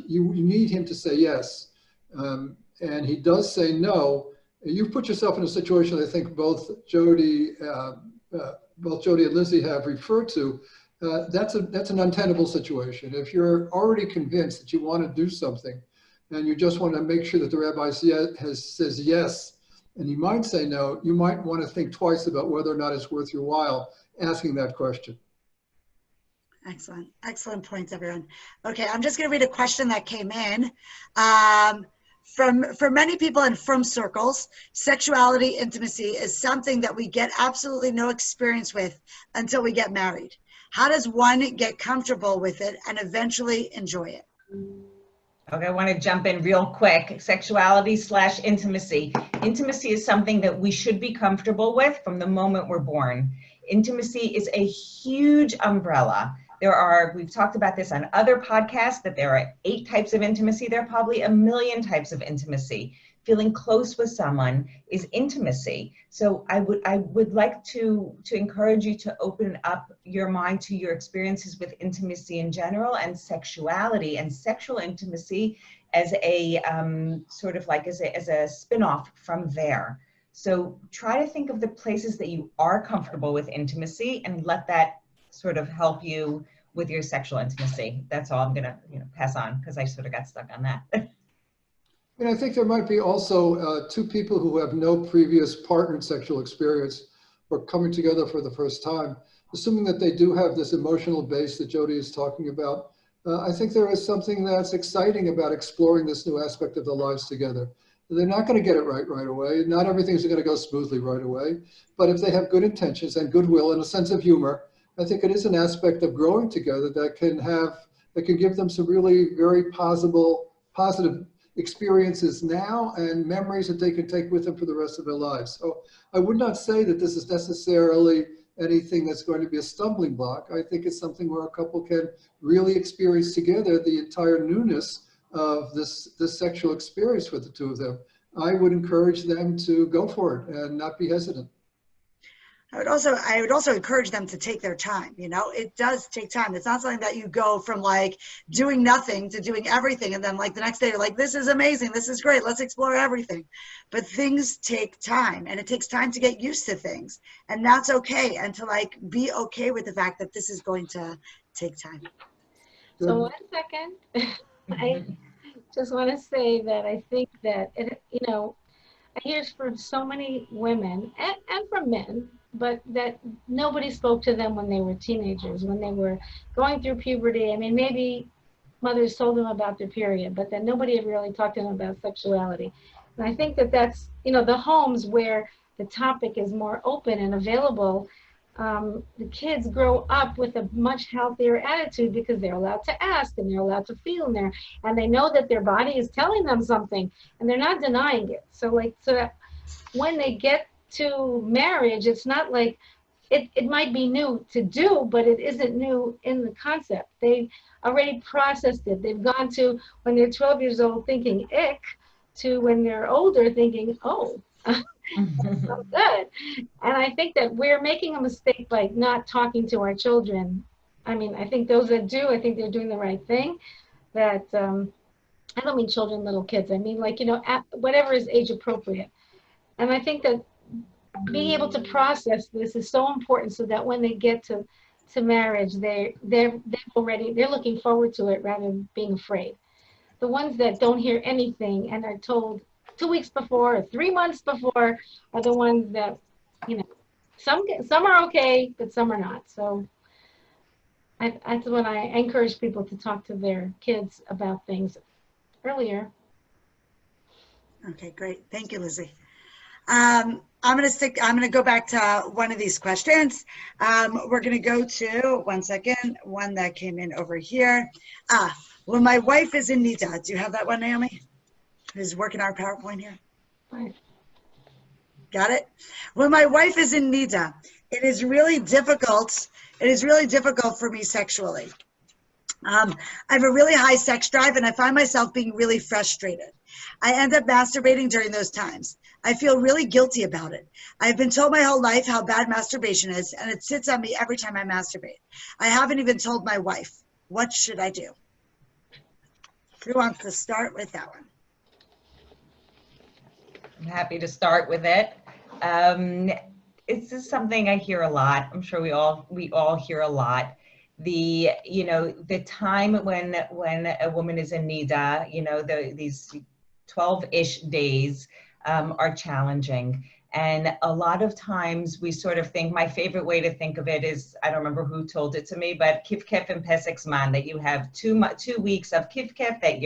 you need him to say yes, and he does say no, you've put yourself in a situation I think both Jody and Lizzie have referred to. That's an untenable situation. If you're already convinced that you want to do something and you just want to make sure that the rabbi says yes, and he might say no, you might want to think twice about whether or not it's worth your while asking that question. Excellent. Excellent points, everyone. Okay, I'm just going to read a question that came in. For many people in frum circles, sexuality, intimacy is something that we get absolutely no experience with until we get married. How does one get comfortable with it and eventually enjoy it? Okay, I want to jump in real quick. Sexuality/intimacy. Intimacy is something that we should be comfortable with from the moment we're born. Intimacy is a huge umbrella. We've talked about this on other podcasts, that there are 8 types of intimacy. There are probably a million types of intimacy. Feeling close with someone is intimacy. So I would like to encourage you to open up your mind to your experiences with intimacy in general, and sexuality and sexual intimacy as a sort of like as a spin-off from there. So try to think of the places that you are comfortable with intimacy and let that sort of help you with your sexual intimacy. That's all I'm gonna pass on, because I sort of got stuck on that. And I think there might be also 2 people who have no previous partnered sexual experience or coming together for the first time, assuming that they do have this emotional base that Jody is talking about. I think there is something that's exciting about exploring this new aspect of their lives together. They're not going to get it right away. Not everything's going to go smoothly right away, but if they have good intentions and goodwill and a sense of humor, I think it is an aspect of growing together that can give them some really very positive experiences now and memories that they can take with them for the rest of their lives. So I would not say that this is necessarily anything that's going to be a stumbling block. I think it's something where a couple can really experience together the entire newness of this sexual experience with the 2 of them. I would encourage them to go for it and not be hesitant. I would also encourage them to take their time. It does take time. It's not something that you go from like doing nothing to doing everything, and then like the next day you're like, this is amazing, this is great, let's explore everything. But things take time, and it takes time to get used to things, and that's okay, and to like be okay with the fact that this is going to take time. So 1 second. I just want to say that I think that I hear from so many women and from men, but that nobody spoke to them when they were teenagers, when they were going through puberty. I mean, maybe mothers told them about their period, but then nobody ever really talked to them about sexuality. And I think that that's, the homes where the topic is more open and available, the kids grow up with a much healthier attitude, because they're allowed to ask and they're allowed to feel, and they know that their body is telling them something and they're not denying it. So that when they get to marriage, it's not like it might be new to do, but it isn't new in the concept. They already processed it. They've gone to, when they're 12 years old, thinking ick, to when they're older thinking, oh, that's so good. And I think that we're making a mistake by not talking to our children. I mean, I think those that do, I think they're doing the right thing. That I don't mean children, little kids. I mean, like, whatever is age appropriate. And I think that being able to process this is so important, so that when they get to marriage, they're looking forward to it rather than being afraid. The ones that don't hear anything and are told 2 weeks before or 3 months before are the ones that, some are okay, but some are not. So that's when I encourage people to talk to their kids about things earlier. Okay, great. Thank you, Lizzie. I'm gonna go back to one of these questions. We're gonna go to, one second, one that came in over here. When my wife is in Nida, do you have that one, Naomi? Who's working our PowerPoint here? Right. Got it? When my wife is in Nida, it is really difficult for me sexually. I have a really high sex drive, and I find myself being really frustrated. I end up masturbating during those times. I feel really guilty about it. I've been told my whole life how bad masturbation is, and it sits on me every time I masturbate. I haven't even told my wife. What should I do? Who wants to start with that one? I'm happy to start with it. It's just something I hear a lot. I'm sure we all hear a lot. The time when a woman is in nida, these 12-ish days are challenging. And a lot of times we sort of think, my favorite way to think of it is, I don't remember who told it to me, but kif kef and pesach zman, that you have 2 weeks of kif kef, that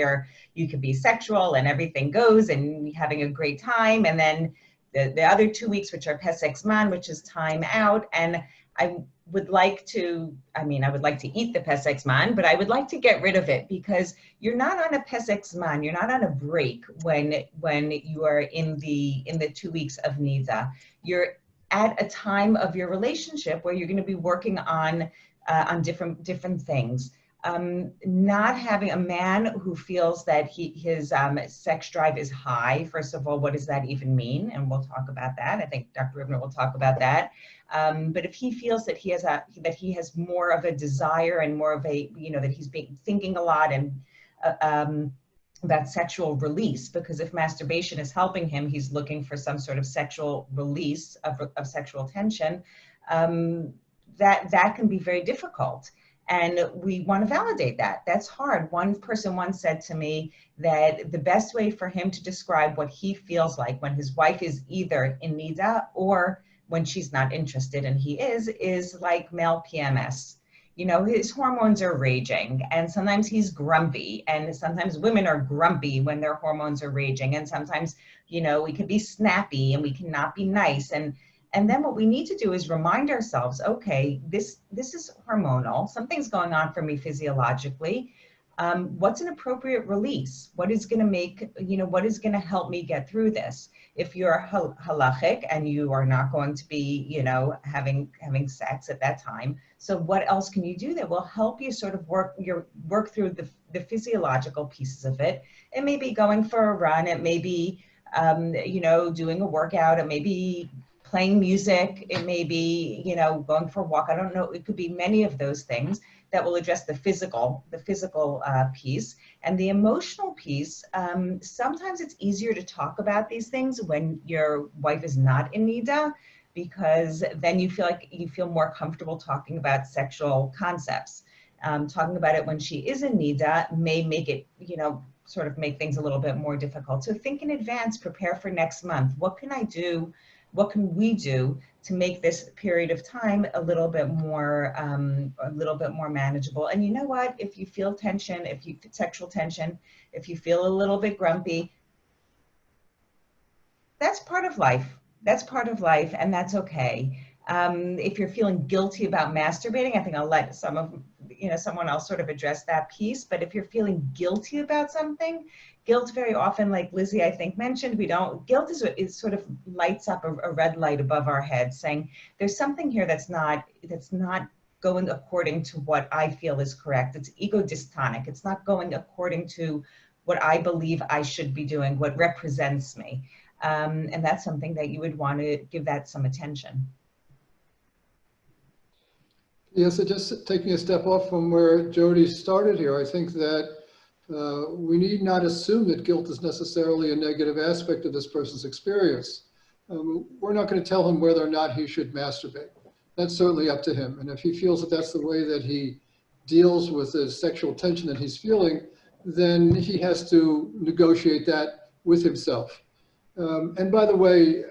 you can be sexual and everything goes and having a great time. And then the other 2 weeks, which are pesach zman, which is time out. And I would like to eat the pesach zman, but I would like to get rid of it, because you're not on a pesach zman, you're not on a break when you are in the 2 weeks of nida. You're at a time of your relationship where you're going to be working on different things. Not having a man who feels that his sex drive is high. First of all, what does that even mean? And we'll talk about that. I think Dr. Ribner will talk about that. But if he feels that he has more of a desire and more of a, that he's thinking a lot and about sexual release, because if masturbation is helping him, he's looking for some sort of sexual release of sexual tension, that can be very difficult. And we want to validate that. That's hard. One person once said to me that the best way for him to describe what he feels like when his wife is either in nida or when she's not interested, and he is like male PMS. His hormones are raging, and sometimes he's grumpy, and sometimes women are grumpy when their hormones are raging, and sometimes, we can be snappy and we cannot be nice. And then what we need to do is remind ourselves, okay, this is hormonal. Something's going on for me physiologically. What's an appropriate release? What is going to help me get through this? If you're halachic and you are not going to be, having sex at that time, so what else can you do that will help you sort of work through the physiological pieces of it? It may be going for a run. It may be, doing a workout. It may be playing music, it may be, going for a walk. I don't know. It could be many of those things that will address the physical piece. And the emotional piece, sometimes it's easier to talk about these things when your wife is not in nida, because then you feel more comfortable talking about sexual concepts. Talking about it when she is in nida may make it, sort of make things a little bit more difficult. So think in advance, prepare for next month. What can I do? What can we do to make this period of time a little bit more manageable? And you know what? If you feel tension, sexual tension, if you feel a little bit grumpy, that's part of life. That's part of life, and that's okay. If you're feeling guilty about masturbating, I think I'll let someone else sort of address that piece. But if you're feeling guilty about something, guilt very often, like Lizzie, I think, mentioned, guilt is sort of lights up a red light above our head saying, there's something here that's not going according to what I feel is correct. It's ego dystonic. It's not going according to what I believe I should be doing, what represents me. And that's something that you would want to give that some attention. Yes, so just taking a step off from where Jody started here, I think that We need not assume that guilt is necessarily a negative aspect of this person's experience. We're not going to tell him whether or not he should masturbate. That's certainly up to him. And if he feels that that's the way that he deals with the sexual tension that he's feeling, then he has to negotiate that with himself. And by the way,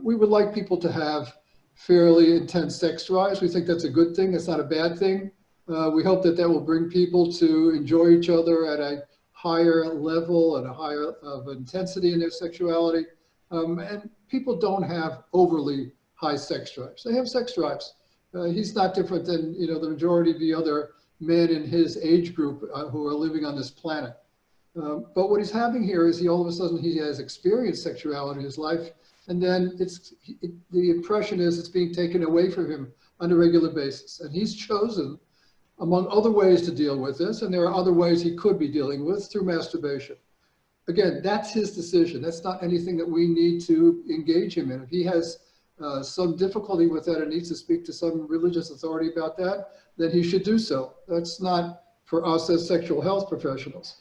we would like people to have fairly intense sex drives. We think that's a good thing. It's not a bad thing. We hope that that will bring people to enjoy each other at a higher level and a higher of intensity in their sexuality. And people don't have overly high sex drives. They have sex drives. He's not different than the majority of the other men in his age group who are living on this planet. But what he's having here is all of a sudden he has experienced sexuality in his life, and then the impression is it's being taken away from him on a regular basis. And he's chosen, among other ways to deal with this, and there are other ways he could be dealing with, through masturbation. Again, that's his decision. That's not anything that we need to engage him in. If he has some difficulty with that and needs to speak to some religious authority about that, then he should do so. That's not for us as sexual health professionals.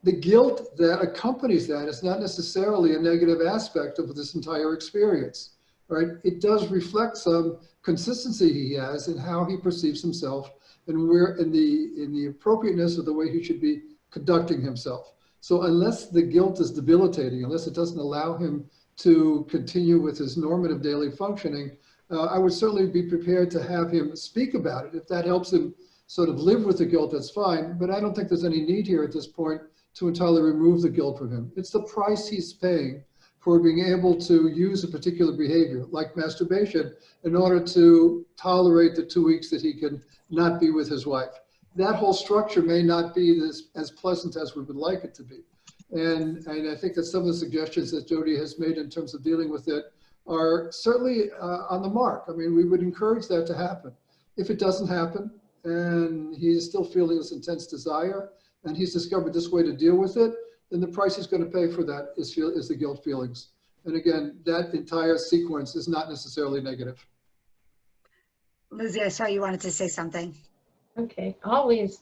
The guilt that accompanies that is not necessarily a negative aspect of this entire experience, right? It does reflect some consistency he has in how he perceives himself and where in the appropriateness of the way he should be conducting himself. So unless the guilt is debilitating, unless it doesn't allow him to continue with his normative daily functioning, I would certainly be prepared to have him speak about it. If that helps him sort of live with the guilt, that's fine. But I don't think there's any need here at this point to entirely remove the guilt from him. It's the price he's paying for being able to use a particular behavior, like masturbation, in order to tolerate the 2 weeks that he can not be with his wife. That whole structure may not be as pleasant as we would like it to be. And I think that some of the suggestions that Jody has made in terms of dealing with it are certainly on the mark. I mean, we would encourage that to happen. If it doesn't happen and he's still feeling this intense desire and he's discovered this way to deal with it, then the price he's going to pay for that is the guilt feelings. And again, that entire sequence is not necessarily negative. Lizzie, I saw you wanted to say something. Okay, always.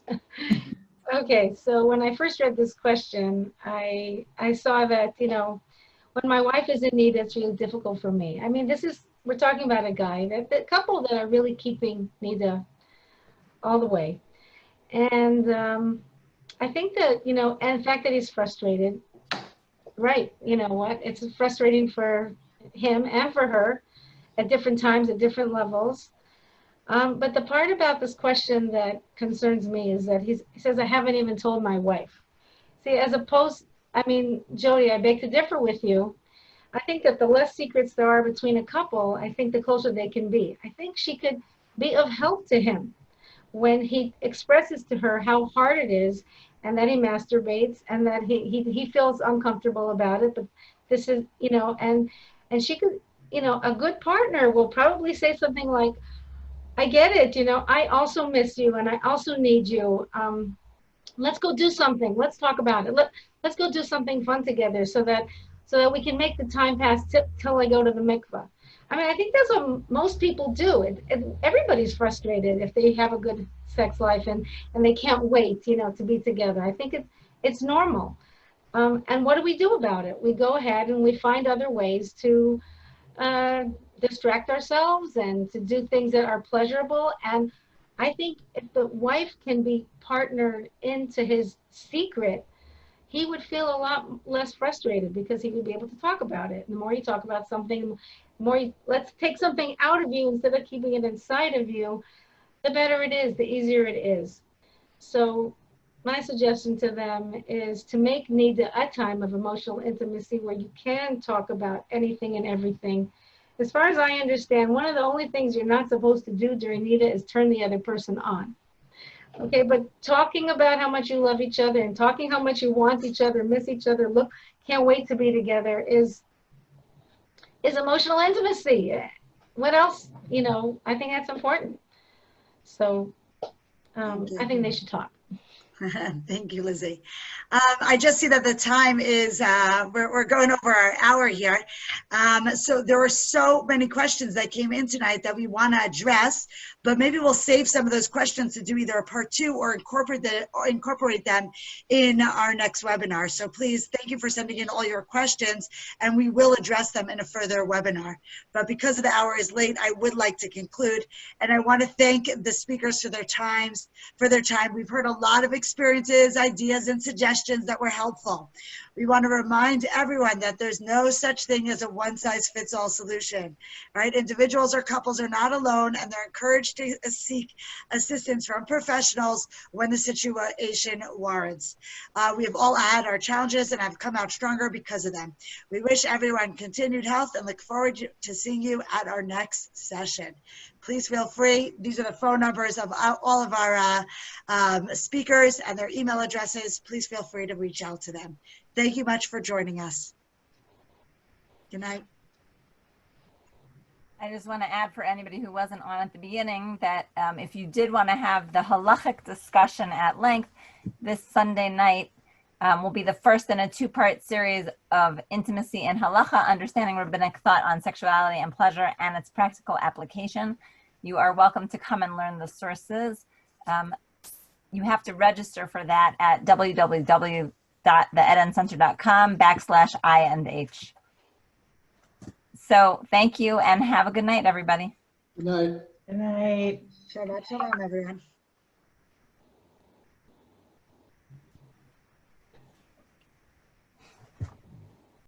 Okay, so when I first read this question, I saw that, when my wife is in need, it's really difficult for me. I mean, we're talking about a guy, the couple that are really keeping Nida all the way. And I think that, and the fact that he's frustrated, right, you know what, it's frustrating for him and for her at different times, at different levels. But the part about this question that concerns me is that he says, I haven't even told my wife. See, Jody, I beg to differ with you. I think that the less secrets there are between a couple, I think the closer they can be. I think she could be of help to him when he expresses to her how hard it is and that he masturbates and that he feels uncomfortable about it. But this is, and she could, a good partner will probably say something like, I get it, I also miss you and I also need you. Let's go do something. Let's talk about it. Let's go do something fun together so that we can make the time pass till I go to the mikvah. I mean, I think that's what most people do. Everybody's frustrated if they have a good sex life and they can't wait, to be together. I think it's normal. And what do we do about it? We go ahead and we find other ways to distract ourselves and to do things that are pleasurable. And I think if the wife can be partnered into his secret, he would feel a lot less frustrated because he would be able to talk about it. The more you talk about something, let's take something out of you instead of keeping it inside of you, the better it is, the easier it is. So my suggestion to them is to make Nida a time of emotional intimacy where you can talk about anything and everything. As far as I understand, one of the only things you're not supposed to do during Nida is turn the other person on. Okay, but talking about how much you love each other and talking how much you want each other, miss each other, can't wait to be together is emotional intimacy. What else? I think that's important. So I think they should talk. Thank you, Lizzie. I just see that the time is, we're going over our hour here. So there were so many questions that came in tonight that we want to address, but maybe we'll save some of those questions to do either a part 2 or incorporate them in our next webinar. So please, thank you for sending in all your questions, and we will address them in a further webinar. But because the hour is late, I would like to conclude, and I want to thank the speakers for their time. We've heard a lot of experiences, ideas, and suggestions that were helpful. We want to remind everyone that there's no such thing as a one-size-fits-all solution, right? Individuals or couples are not alone, and they're encouraged to seek assistance from professionals when the situation warrants. We have all had our challenges and have come out stronger because of them. We wish everyone continued health and look forward to seeing you at our next session. Please feel free. These are the phone numbers of all of our speakers and their email addresses. Please feel free to reach out to them. Thank you much for joining us. Good night. I just want to add for anybody who wasn't on at the beginning that if you did want to have the halachic discussion at length, this Sunday night will be the first in a 2-part series of Intimacy and Halacha, Understanding Rabbinic Thought on Sexuality and Pleasure and its Practical Application. You are welcome to come and learn the sources. You have to register for that at www.theedencenter.com/I&H. So thank you and have a good night, everybody. Good night. Good night. Shabbat shalom, everyone.